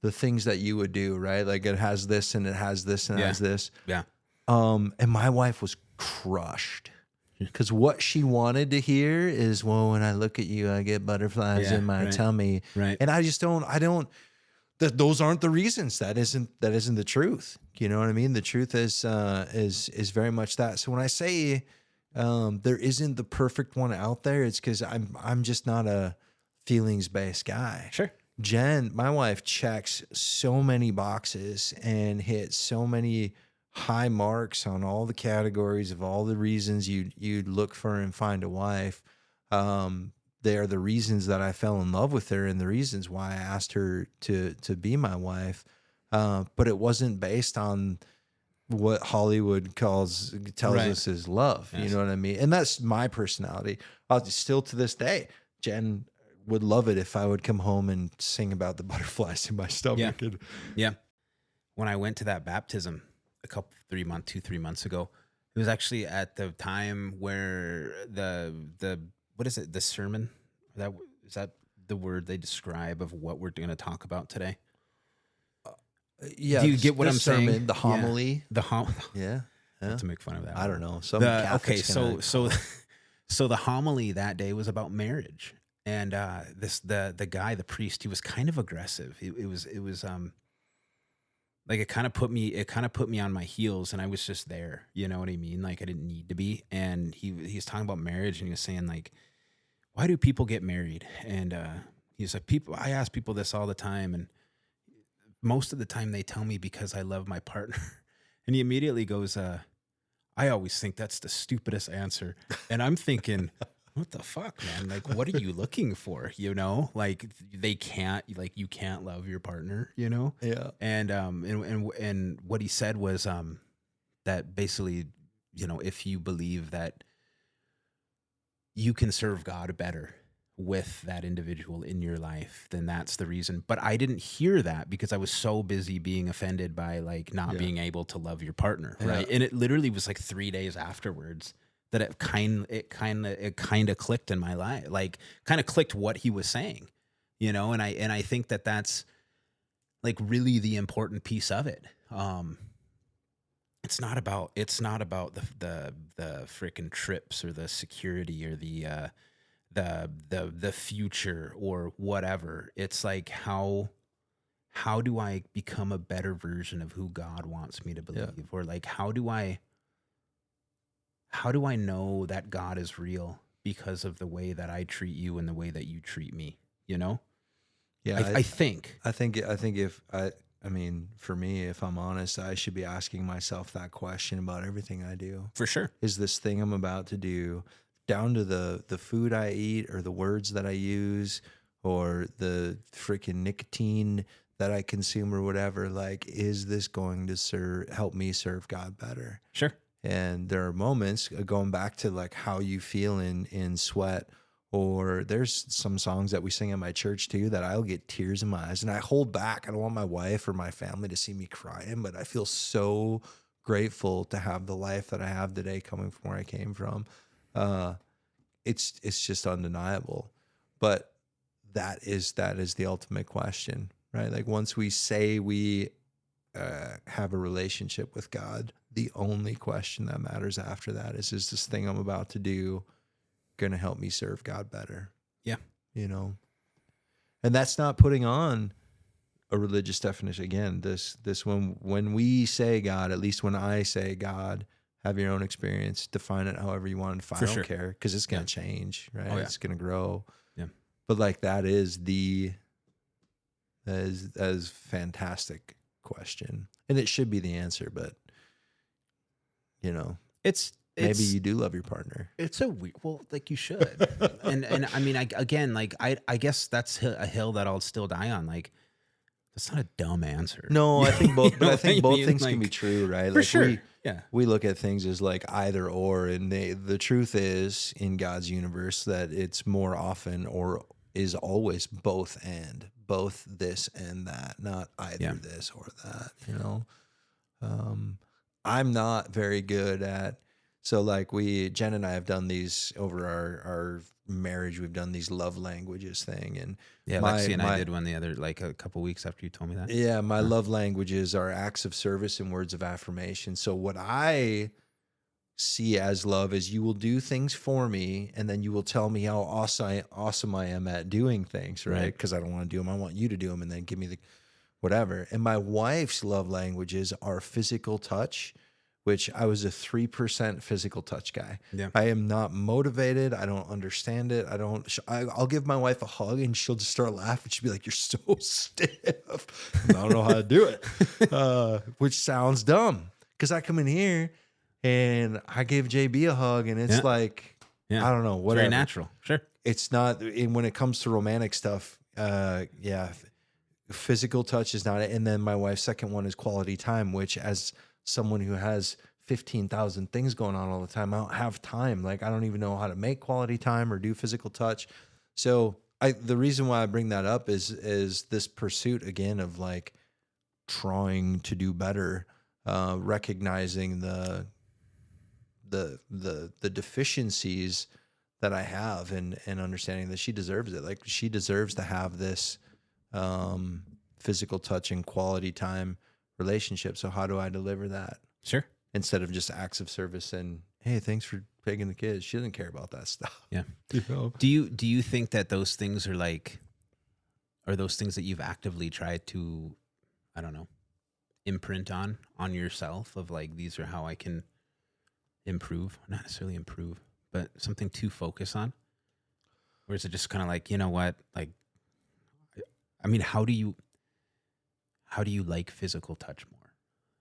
the things that you would do, right? Like it has this and it has this and it has this. Yeah. And my wife was crushed. Because what she wanted to hear is, well, when I look at you, I get butterflies in my tummy. Right. And I don't, those aren't the reasons. That isn't the truth. You know what I mean? The truth is very much that. So when I say there isn't the perfect one out there, it's because I'm just not a feelings-based guy. Sure. Jen, my wife, checks so many boxes and hits so many high marks on all the categories of all the reasons you'd look for and find a wife. They are the reasons that I fell in love with her and the reasons why I asked her to be my wife. But it wasn't based on what Hollywood tells us is love. Yes. You know what I mean? And that's my personality. Still to this day, Jen would love it if I would come home and sing about the butterflies in my stomach. Yeah. When I went to that baptism, 3 months ago, it was actually at the time where the what is it, the sermon, is that the word they describe of what we're going to talk about today? Yeah. Do you get what I'm sermon, saying? The homily. Yeah. Not to make fun of that. I don't know. So the homily that day was about marriage, and the guy, the priest, he was kind of aggressive. It was like it kind of put me on my heels, and I was just there. You know what I mean? Like I didn't need to be. And he's talking about marriage, and he was saying like, why do people get married? And he's like, I ask people this all the time, and most of the time they tell me because I love my partner. And he immediately goes, I always think that's the stupidest answer. And I'm thinking, what the fuck, man? Like, what are you looking for? You know, like you can't love your partner, you know? Yeah. And what he said was that basically, you know, if you believe that you can serve God better with that individual in your life, then that's the reason. But I didn't hear that because I was so busy being offended by like not being able to love your partner, right? And it literally was like 3 days afterwards that it kind of clicked in my life, like kind of clicked what he was saying, you know. And I think that that's like really the important piece of it. It's not about the freaking trips or the security or the future or whatever. It's like how do I become a better version of who God wants me to believe, or like how do I know that God is real because of the way that I treat you and the way that you treat me, you know? Yeah. I think I mean, for me, if I'm honest, I should be asking myself that question about everything I do. For sure. Is this thing I'm about to do, down to the food I eat or the words that I use or the freaking nicotine that I consume or whatever, like, is this going to help me serve God better? Sure. And there are moments, going back to like how you feel in Sweat, or there's some songs that we sing at my church too that I'll get tears in my eyes and I hold back. I don't want my wife or my family to see me crying, but I feel so grateful to have the life that I have today coming from where I came from. It's just undeniable. But that is the ultimate question, right? Like once we say we have a relationship with God, the only question that matters after that is this thing I'm about to do going to help me serve God better? Yeah. You know, and that's not putting on a religious definition. Again, this when we say God, at least when I say God, have your own experience, define it however you want. I don't care, because it's going to change, right? Oh, yeah. It's going to grow. Yeah. But like that is fantastic question, and it should be the answer. But you know, maybe you do love your partner. It's a weird, well, like you should, and I mean, I guess that's a hill that I'll still die on. Like, that's not a dumb answer. No, I think both. But I think both things can be true, right? For sure. Yeah. we look at things as like either or, and the truth is in God's universe that it's more often or is always both this and that, not either this or that, you know. I'm not very good at, so like Jen and I have done these over our marriage. We've done these love languages thing, and Yeah, Lexi and I did one the other, like a couple weeks after you told me that. yeah, my love languages are acts of service and words of affirmation. So what I see as love is you will do things for me, and then you will tell me how awesome I am at doing things, right? Because I don't want to do them. I want you to do them, and then give me the whatever. And my wife's love languages are physical touch, which I was a 3% physical touch guy. Yeah. I am not motivated. I don't understand it. I'll give my wife a hug and she'll just start laughing. She'll be like, "You're so stiff." And I don't know how to do it, which sounds dumb because I come in here and I give JB a hug and it's like, I don't know, whatever. It's very natural. Sure. It's not, and when it comes to romantic stuff, physical touch is not it. And then my wife's second one is quality time, which as someone who has 15,000 things going on all the time, I don't have time. Like, I don't even know how to make quality time or do physical touch. So the reason why I bring that up is this pursuit again of like trying to do better, recognizing the deficiencies that I have and understanding that she deserves it. Like, she deserves to have this physical touch and quality time relationship. So how do I deliver that? Sure. Instead of just acts of service and, hey, thanks for taking the kids. She doesn't care about that stuff. Yeah. You know? Do you think that those things are those things that you've actively tried to, I don't know, imprint on yourself of like, these are how I can improve, not necessarily improve, but something to focus on? Or is it just kind of like, you know what, like, I mean, how do you like physical touch more?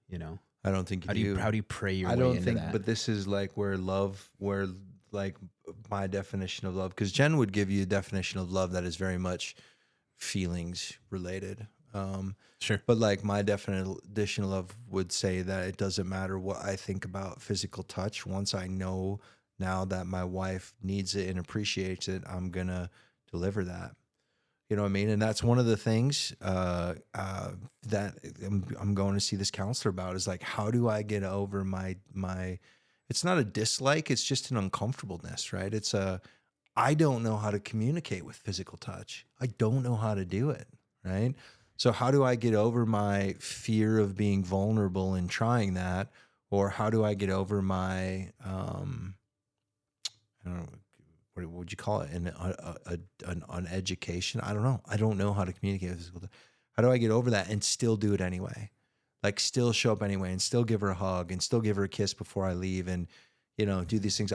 You know, I don't think you do. How do you pray your I way don't into think, that? but this is like where like my definition of love, because Jen would give you a definition of love that is very much feelings related. Sure. But like my definition of love would say that it doesn't matter what I think about physical touch. Once I know now that my wife needs it and appreciates it, I'm going to deliver that. You know what I mean? And that's one of the things that I'm going to see this counselor about is like, how do I get over my, it's not a dislike, it's just an uncomfortableness, right? I don't know how to communicate with physical touch. I don't know how to do it, right? So how do I get over my fear of being vulnerable and trying that? Or how do I get over my, I don't know, what would you call it? An education? I don't know. I don't know how to communicate with physical touch. How do I get over that and still do it anyway? Like, still show up anyway and still give her a hug and still give her a kiss before I leave and, you know, do these things.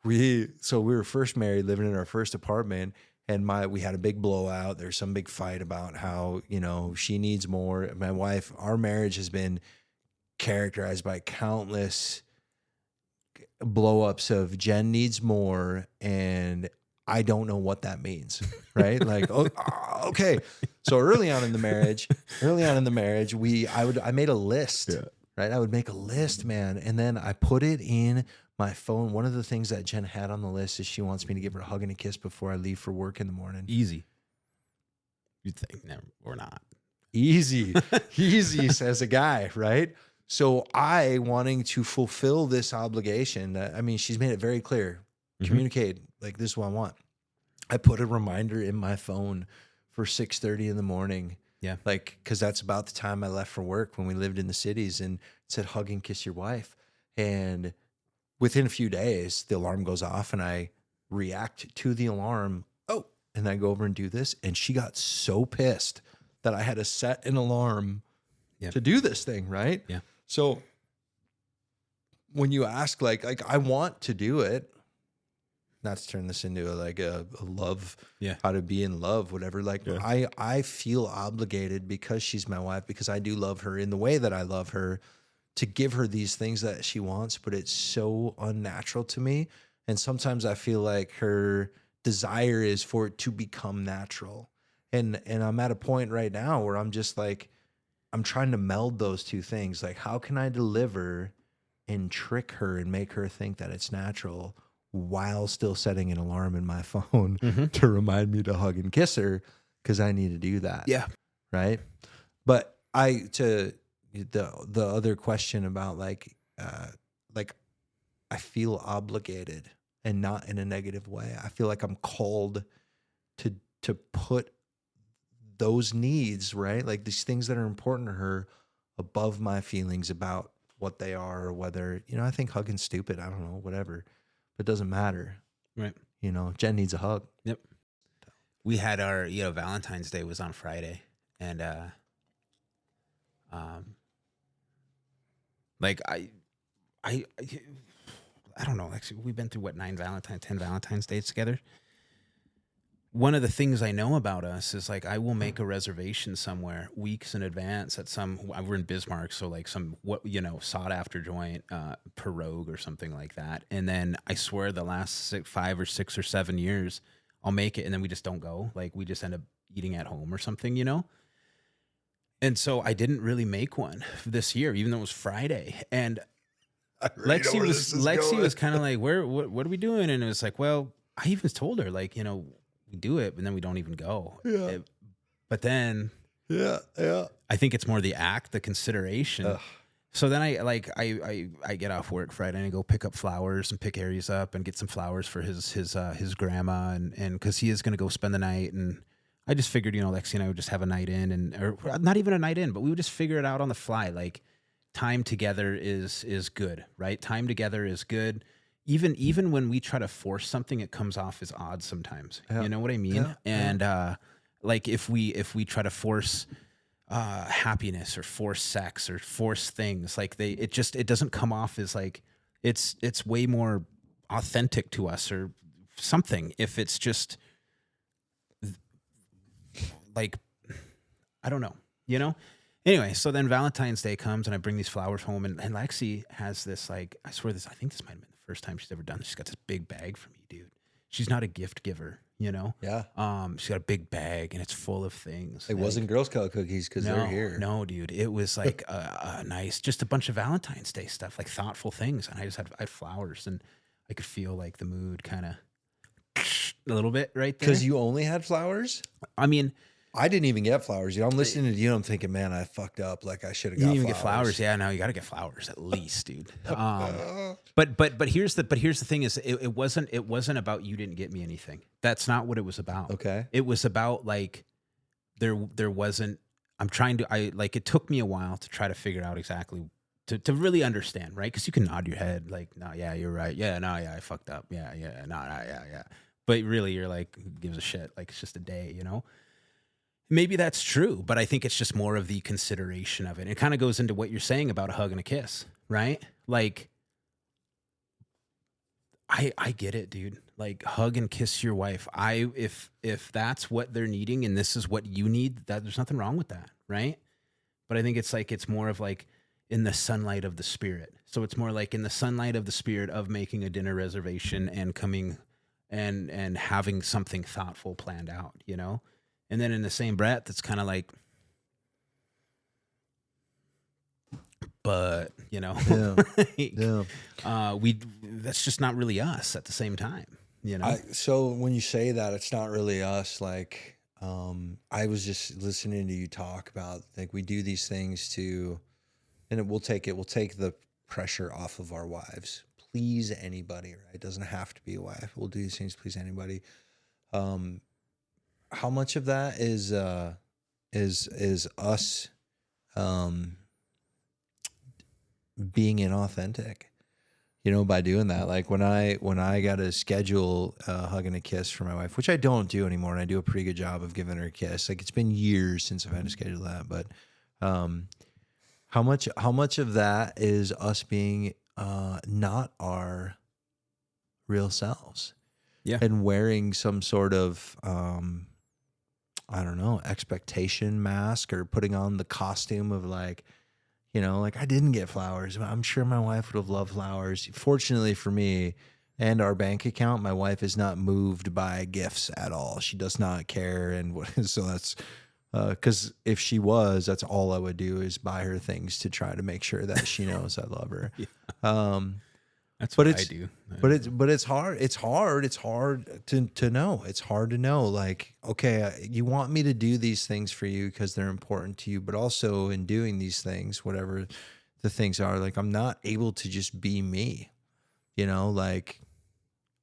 We were first married, living in our first apartment, and we had a big blowout. There's some big fight about how, you know, she needs more. My wife, our marriage has been characterized by countless blow-ups of Jen needs more, and I don't know what that means, right? Like, okay. So early on in the marriage, I made a list, right? I would make a list, man, and then I put it in my phone. One of the things that Jen had on the list is she wants me to give her a hug and a kiss before I leave for work in the morning. Easy. You'd think, never or not. Easy, says a guy, right? So I, wanting to fulfill this obligation, I mean, she's made it very clear, communicate, like, this is what I want. I put a reminder in my phone for 6:30 in the morning. Yeah. Like, cause that's about the time I left for work when we lived in the cities, and it said, hug and kiss your wife. And within a few days, the alarm goes off and I react to the alarm. Oh, and I go over and do this. And she got so pissed that I had to set an alarm to do this thing. Right. Yeah. So when you ask, like I want to do it, not to turn this into a love, how to be in love, whatever. Like, I feel obligated because she's my wife, because I do love her in the way that I love her, to give her these things that she wants, but it's so unnatural to me. And sometimes I feel like her desire is for it to become natural. And I'm at a point right now where I'm just like, I'm trying to meld those two things. Like, how can I deliver and trick her and make her think that it's natural while still setting an alarm in my phone to remind me to hug and kiss her because I need to do that. Yeah. Right. But to the other question about like I feel obligated, and not in a negative way. I feel like I'm called to put those needs, right? Like these things that are important to her above my feelings about what they are, or whether, I think hugging's stupid. I don't know, whatever. But it doesn't matter. Right. Jen needs a hug. Yep. We had our, Valentine's Day was on Friday, and like I don't know. Actually, we've been through 10 Valentine's Days together. One of the things I know about us is like I will make a reservation somewhere weeks in advance at we're in Bismarck, so like some sought after joint, Pirogue or something like that. And then I swear the last 5 or 6 or 7 years I'll make it, and then we just don't go. Like we just end up eating at home or something, And so I didn't really make one this year, even though it was Friday. And Lexi was kind of like, what are we doing? And it was like, well, I even told her like, we do it, but then we don't even go. Yeah. But then, yeah. I think it's more the act, the consideration. Ugh. So then I get off work Friday and I go pick up flowers and pick Aries up and get some flowers for his grandma and because he is going to go spend the night. And I just figured, Lexi and I would just have a night in, or not even a night in, but we would just figure it out on the fly. Like time together is good, right? Time together is good. Even when we try to force something, it comes off as odd sometimes. Yeah. You know what I mean? Yeah. And like if we try to force happiness or force sex or force things, like it doesn't come off as like it's way more authentic to us or something. If it's just like, I don't know, Anyway, so then Valentine's Day comes and I bring these flowers home and Lexi has this, like, I swear I think this might have been the first time she's ever done this. She's got this big bag for me, dude. She's not a gift giver, Yeah. She's got a big bag and it's full of things. It wasn't Girl Scout cookies because they're here. No, dude. It was like a nice, just a bunch of Valentine's Day stuff, like thoughtful things. And I had flowers and I could feel like the mood kind of a little bit right there. Because you only had flowers? I mean, I didn't even get flowers. I'm listening to you. I'm thinking, man, I fucked up. Like I should have got flowers. You didn't even get flowers. Yeah, no, you got to get flowers at least, dude. But here's the thing is it wasn't about you didn't get me anything. That's not what it was about. Okay. It was about like there wasn't. It took me a while to try to figure out exactly to really understand, right? Because you can nod your head like, no, yeah, you're right. Yeah, no, yeah, I fucked up. Yeah, no, yeah. But really, you're like, who gives a shit? Like it's just a day, Maybe that's true, but I think it's just more of the consideration of it. It kind of goes into what you're saying about a hug and a kiss, right? Like, I get it, dude. Like, hug and kiss your wife. If that's what they're needing and this is what you need, that there's nothing wrong with that, right? But I think it's more of like in the sunlight of the spirit. So it's more like in the sunlight of the spirit of making a dinner reservation and coming and having something thoughtful planned out, And then in the same breath, it's kind of like, but that's just not really us at the same time, So when you say that, it's not really us. Like, I was just listening to you talk about like we do these things and we'll take the pressure off of our wives. Please anybody, right? It doesn't have to be a wife. We'll do these things, please anybody. How much of that is us being inauthentic, by doing that? Like when I got to schedule a hug and a kiss for my wife, which I don't do anymore, and I do a pretty good job of giving her a kiss. Like it's been years since I've had to schedule that, but how much of that is us being not our real selves? Yeah. And wearing some sort of, I don't know, expectation mask or putting on the costume of like, like I didn't get flowers. I'm sure my wife would have loved flowers. Fortunately for me and our bank account, my wife is not moved by gifts at all. She does not care. And so that's Because if she was, that's all I would do is buy her things to try to make sure that she knows I love her. That's But what I it's do. but it's hard. It's hard to know. It's hard to know. Like, okay, you want me to do these things for you because they're important to you, but also in doing these things, whatever the things are, like I'm not able to just be me, like.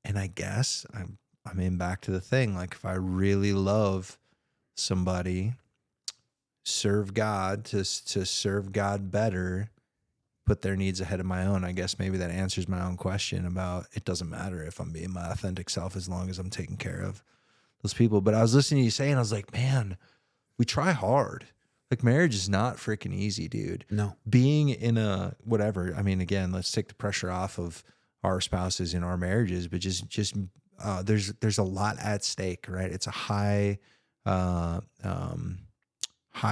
And I guess I'm in back to the thing. Like, if I really love somebody, serve God to serve God better, put their needs ahead of my own. I guess maybe that answers my own question about it doesn't matter if I'm being my authentic self as long as I'm taking care of those people. But I was listening to you saying, I was like, man, we try hard. Like, marriage is not freaking easy, dude. No. Being in a whatever, I mean, again, let's take the pressure off of our spouses in our marriages, but just there's a lot at stake, right? It's a high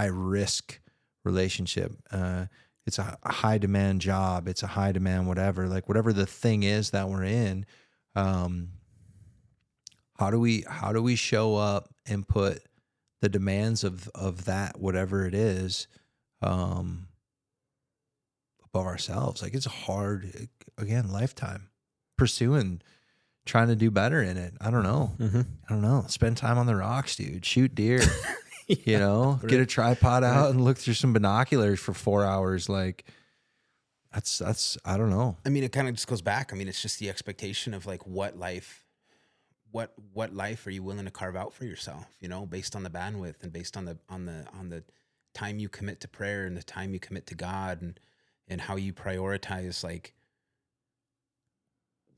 risk relationship. It's a high demand job. It's a high demand whatever. Like, whatever the thing is that we're in, how do we show up and put the demands of that, whatever it is, above ourselves? Like, it's a hard, again, lifetime pursuing, trying to do better in it. I don't know. I don't know. Spend time on the rocks, dude. Shoot deer. Get a tripod out and look through some binoculars for 4 hours. Like, that's I don't know. I mean, it kind of just goes back. I mean, it's just the expectation of like what life are you willing to carve out for yourself, based on the bandwidth and based on the time you commit to prayer and the time you commit to God, and how you prioritize, like,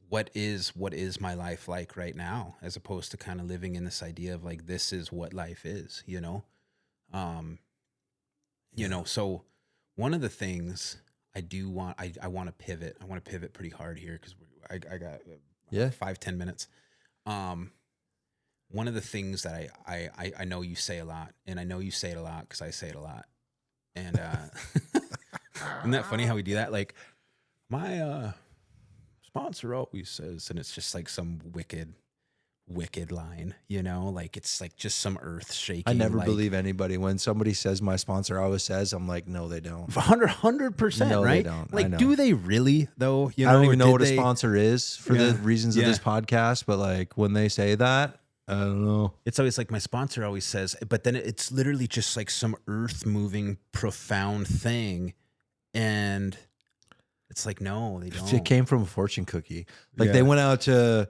what is my life like right now, as opposed to kind of living in this idea of like, this is what life is, So one of the things I do want, I want to pivot. I want to pivot pretty hard here because I got 5-10 minutes. One of the things that I know you say a lot, and I know you say it a lot because I say it a lot. And isn't that funny how we do that? Like, my sponsor always says, and it's just like some wicked line, like it's like just some earth shaking. I never believe anybody when somebody says my sponsor always says. I'm like, no, they don't. 100%, no, right? They don't. Like, do they really though? I don't even know what a sponsor is for the reasons of this podcast, but like when they say that, I don't know. It's always like my sponsor always says, but then it's literally just like some earth moving profound thing, and it's like, no, they don't. It came from a fortune cookie. Like, they went out to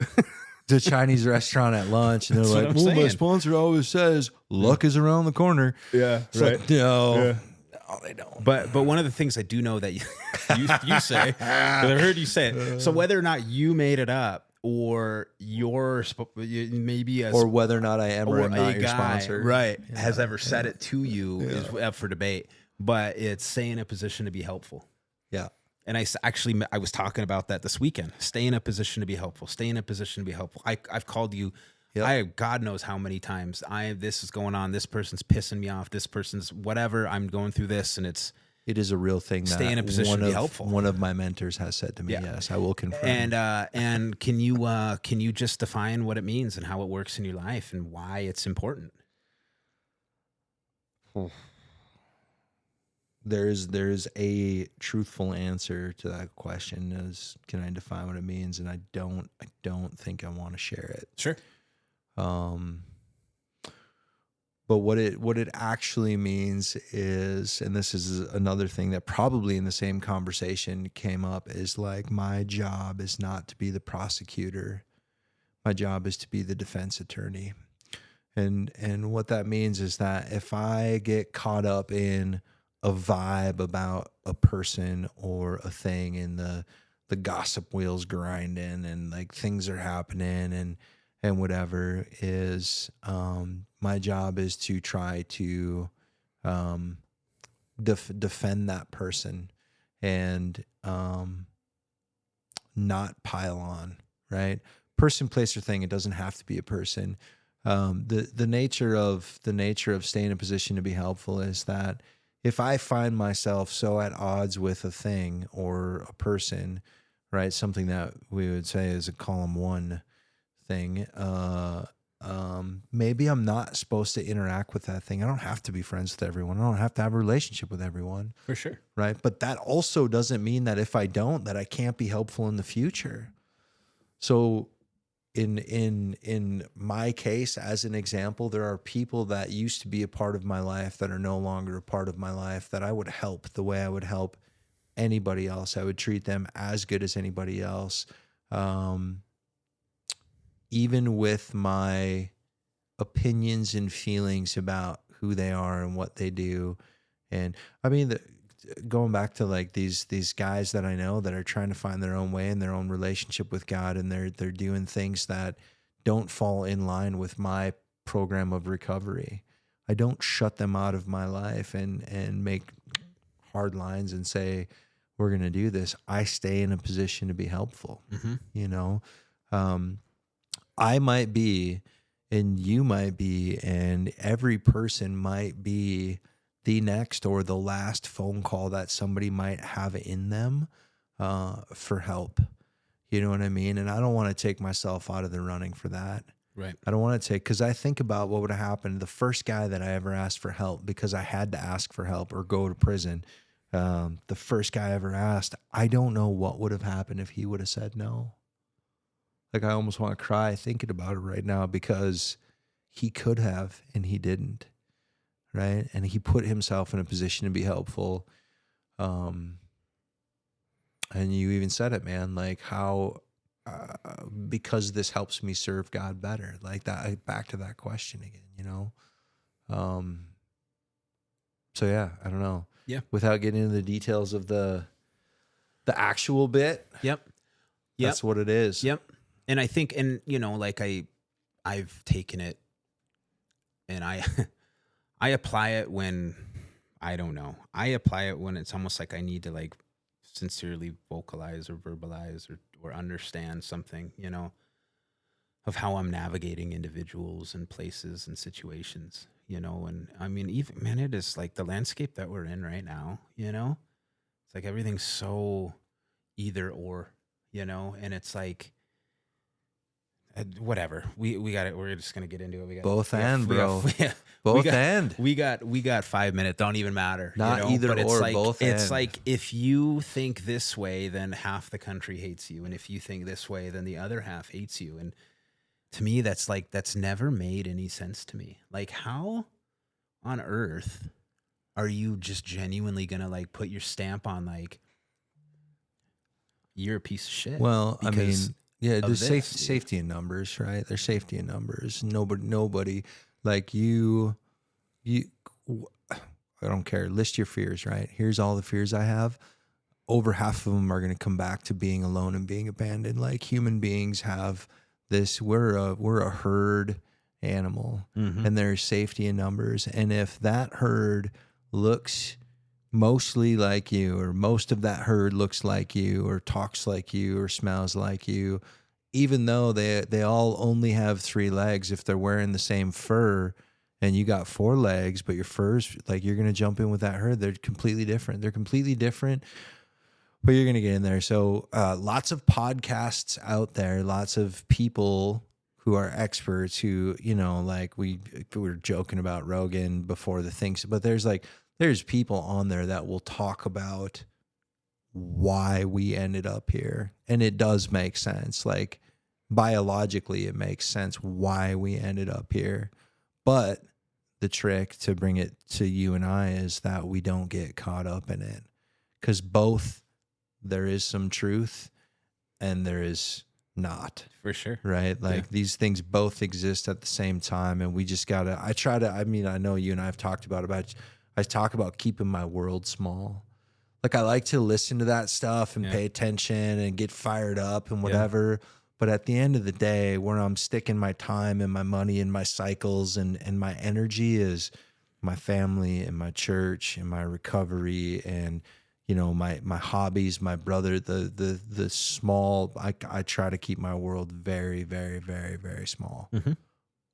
the Chinese restaurant at lunch, and they're like, well, my sponsor always says luck is around the corner. Yeah, it's right. Like, no, they don't. But one of the things I do know that you say, 'cause I heard you say it. So whether or not you made it up, or or whether or not I am or am not your sponsor, right, has ever said it to you is up for debate. But it's stay in a position to be helpful. Yeah. And I was talking about that this weekend. Stay in a position to be helpful. Stay in a position to be helpful. I've called you. Yep. God knows how many times this is going on. This person's pissing me off. This person's whatever. I'm going through this, and it is a real thing. Stay in a position to be helpful. One of my mentors has said to me, yes, I will confirm. And can you just define what it means and how it works in your life and why it's important? There's a truthful answer to that question. Is, can I define what it means? And I don't think I want to share it. Sure. But what it actually means is, and this is another thing that probably in the same conversation came up, is like, my job is not to be the prosecutor. My job is to be the defense attorney. And what that means is that if I get caught up in a vibe about a person or a thing, and the gossip wheels grinding and like things are happening and whatever, is my job is to try to defend that person and not pile on, right? Person, place, or thing. It doesn't have to be a person. The nature of staying in a position to be helpful is that if I find myself so at odds with a thing or a person, right, something that we would say is a column 1 thing, maybe I'm not supposed to interact with that thing. I don't have to be friends with everyone. I don't have to have a relationship with everyone. For sure. Right. But that also doesn't mean that if I don't, that I can't be helpful in the future. So in my case, as an example, there are people that used to be a part of my life that are no longer a part of my life that I would help the way I would help anybody else. I would treat them as good as anybody else. Even with my opinions and feelings about who they are and what they do. And I mean, going back to like these guys that I know that are trying to find their own way in their own relationship with God, and they're doing things that don't fall in line with my program of recovery. I don't shut them out of my life and make hard lines and say, we're going to do this. I stay in a position to be helpful. You know, I might be, and you might be, and every person might be the next or the last phone call that somebody might have in them for help. You know what I mean? And I don't want to take myself out of the running for that. Right. I don't want to take, because I think about what would have happened. The first guy that I ever asked for help, because I had to ask for help or go to prison, the first guy I ever asked, I don't know what would have happened if he would have said no. Like, I almost want to cry thinking about it right now, because he could have and he didn't. Right. And he put himself in a position to be helpful. And you even said it, man, like how, because this helps me serve God better. Like that, back to that question again, you know? So yeah, I don't know. Yeah. Without getting into the details of the actual bit. Yep. That's what it is. Yep. And I think, and you know, like I've taken it and I apply it when, I don't know. I apply it when it's almost like I need to like sincerely vocalize or verbalize or understand something, you know, of how I'm navigating individuals and places and situations, you know. And I mean, even, man, it is like the landscape that we're in right now, you know, it's like everything's so either or, you know, and it's like, whatever we got it. We're just gonna get into it. We got both and bro. Both and we got 5 minutes. Don't even matter. Not you know? either but it's or. Like, both. It's and. like if you think this way, then half the country hates you, and if you think this way, then the other half hates you. And to me, that's never made any sense to me. Like, how on earth are you just genuinely gonna like put your stamp on like you're a piece of shit? Well, I mean. Yeah, there's safety in numbers, right? There's safety in numbers. Nobody like you, I don't care. List your fears, right? Here's all the fears I have. Over half of them are going to come back to being alone and being abandoned. Like, human beings have this, we're a herd animal, and there's safety in numbers. And if that herd looks mostly like you, or most of that herd looks like you, or talks like you, or smells like you, even though they all only have 3 legs, if they're wearing the same fur and you got 4 legs, but your fur's like, you're going to jump in with that herd. They're completely different. But you're going to get in there. So lots of podcasts out there, lots of people who are experts who, you know, like we were joking about Rogan before the things, but there's people on there that will talk about why we ended up here. And it does make sense. Like, biologically, it makes sense why we ended up here. But the trick to bring it to you and I is that we don't get caught up in it. Because both, there is some truth and there is not. for sure. Right? Like, these things both exist at the same time. And we just got to, I know you and I have talked about I talk about keeping my world small. Like, I like to listen to that stuff and pay attention and get fired up and whatever. Yeah. But at the end of the day, where I'm sticking my time and my money and my cycles and my energy is my family and my church and my recovery and, you know, my hobbies, my brother, the small, I try to keep my world very, very, very, very small,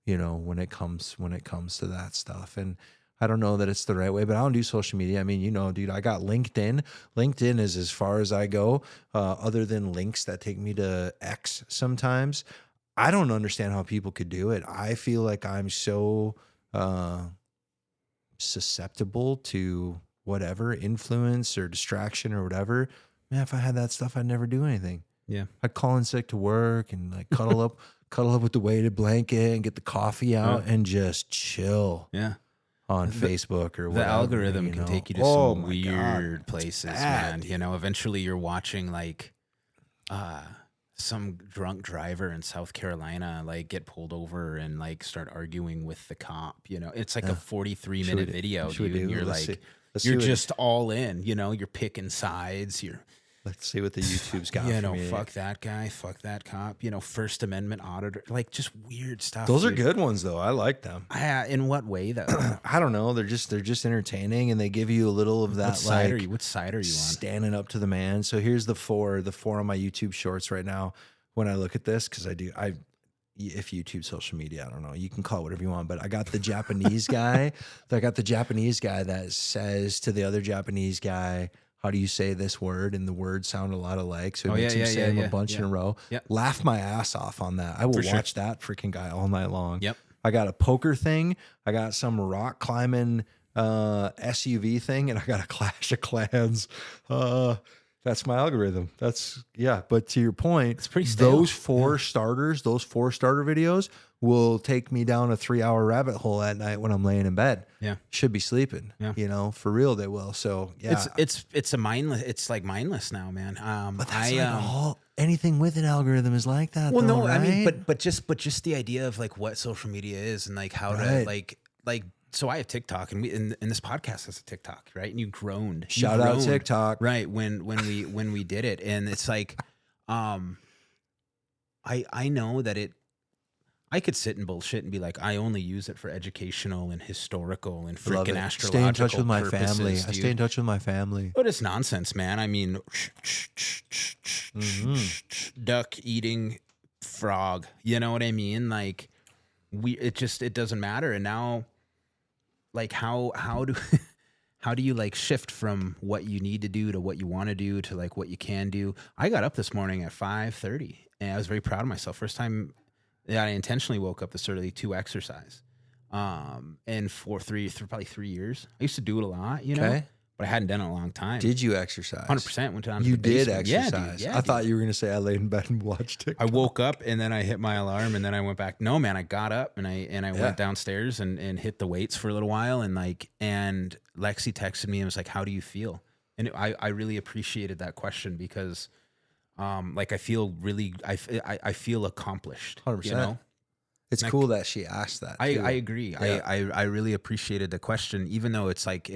you know, when it comes to that stuff. And I don't know that it's the right way, but I don't do social media. I mean, you know, dude, I got LinkedIn. LinkedIn is as far as I go, other than links that take me to X sometimes. I don't understand how people could do it. I feel like I'm so susceptible to whatever influence or distraction or whatever. Man, if I had that stuff, I'd never do anything. Yeah. I'd call in sick to work and like cuddle up with the weighted blanket and get the coffee out and just chill. Yeah. On Facebook or whatever. The algorithm can take you to some weird places, man. You know, eventually you're watching like some drunk driver in South Carolina like get pulled over and like start arguing with the cop. You know, it's like a 43-minute video, dude. And you're like, you're just all in. You know, you're picking sides. Let's see what the YouTube's got. You know, fuck that guy, fuck that cop. You know, First Amendment auditor, like just weird stuff. Those are good ones, though. I like them. In what way, though? I don't know. They're just entertaining, and they give you a little of that. What side are you on? Standing up to the man. So here's the four on my YouTube Shorts right now. When I look at this, because if YouTube social media, I don't know, you can call it whatever you want, but I got the Japanese guy. That says to the other Japanese guy, how do you say this word? And the words sound a lot alike. So it makes him say them a bunch in a row. Yep. Laugh my ass off on that. I will watch that freaking guy all night long. Yep. I got a poker thing. I got some rock climbing SUV thing. And I got a Clash of Clans. That's my algorithm. But to your point, it's pretty stale. Those four starter videos will take me down a 3-hour rabbit hole at night when I'm laying in bed. Yeah. Should be sleeping. Yeah. You know, for real they will. So yeah. It's mindless. It's like mindless now, man. But that's anything with an algorithm is like that. Well, though, no, right? I mean, but just the idea of like what social media is and like how to like so I have TikTok and this podcast has a TikTok, right? And you groaned. Shout out TikTok. Right. When we did it. And it's like I know that I could sit and bullshit and be like, I only use it for educational and historical and freaking astrological Stay in touch with my purposes, family. dude. I stay in touch with my family. But it's nonsense, man. I mean, duck eating frog. You know what I mean? Like it doesn't matter. And now, like how do you like shift from what you need to do to what you want to do to like what you can do? I got up this morning at 5:30 and I was very proud of myself. First time that I intentionally woke up this early to exercise. And for probably 3 years. I used to do it a lot, you know, but I hadn't done it in a long time. Did you exercise? 100% went down to You the did basement. exercise. Yeah, I thought you were going to say I laid in bed and watched TikTok. I woke up and then I hit my alarm and then I went back. No, man, I got up and I went downstairs and hit the weights for a little while. And Lexi texted me and was like, how do you feel? And I really appreciated that question because I feel really, I feel accomplished. 100%. You know? It's cool that she asked that. I agree. Yeah. I really appreciated the question, even though it's like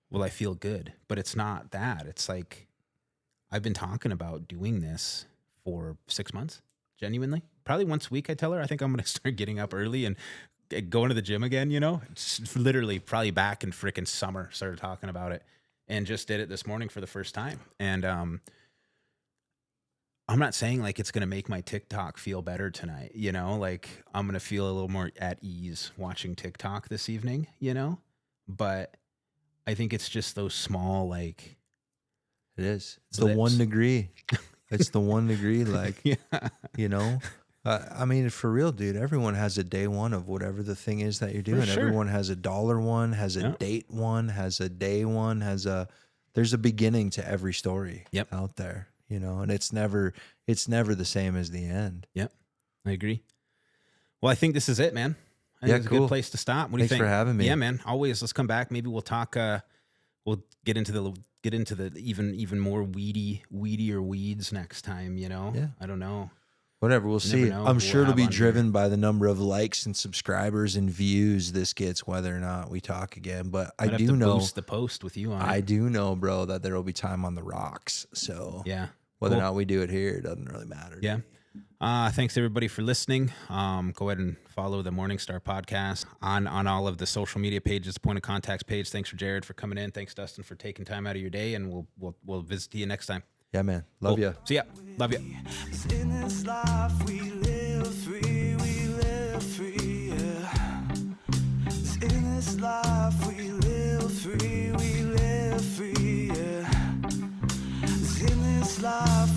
well, I feel good, but it's not that. It's like, I've been talking about doing this for 6 months, genuinely. Probably once a week, I tell her, I think I'm going to start getting up early and going to the gym again, you know? It's literally probably back in freaking summer, started talking about it and just did it this morning for the first time. And I'm not saying like it's going to make my TikTok feel better tonight, you know? Like I'm going to feel a little more at ease watching TikTok this evening, you know? But I think it's just those small, like... It is. It's the 1 degree. It's the 1 degree, like, you know? I mean, for real, dude, everyone has a day one of whatever the thing is that you're doing. Sure. Everyone has a dollar one, has a date one, has a day one, there's a beginning to every story out there, you know? And it's never the same as the end. Yep. I agree. Well, I think this is it, man. I think it's a good place to stop. What do you think? Thanks for having me. Yeah, man. Always. Let's come back. Maybe we'll talk. We'll get into the even more weedier weeds next time. You know. Yeah. I don't know. Whatever. We'll see. I'm sure it'll be driven by the number of likes and subscribers and views this gets, whether or not we talk again. But I do know boost the post with you on. I do know, bro, that there will be time on the rocks. So yeah. Whether or not we do it here, it doesn't really matter. Yeah. Thanks everybody for listening. Go ahead and follow the Morningstar podcast on all of the social media pages, point of contacts page. Thanks for Jared for coming in. Thanks Dustin for taking time out of your day, and we'll visit you next time. Yeah, man. Love you. See ya. Love you. In this life we live free, yeah. In this life we live free, yeah. In this life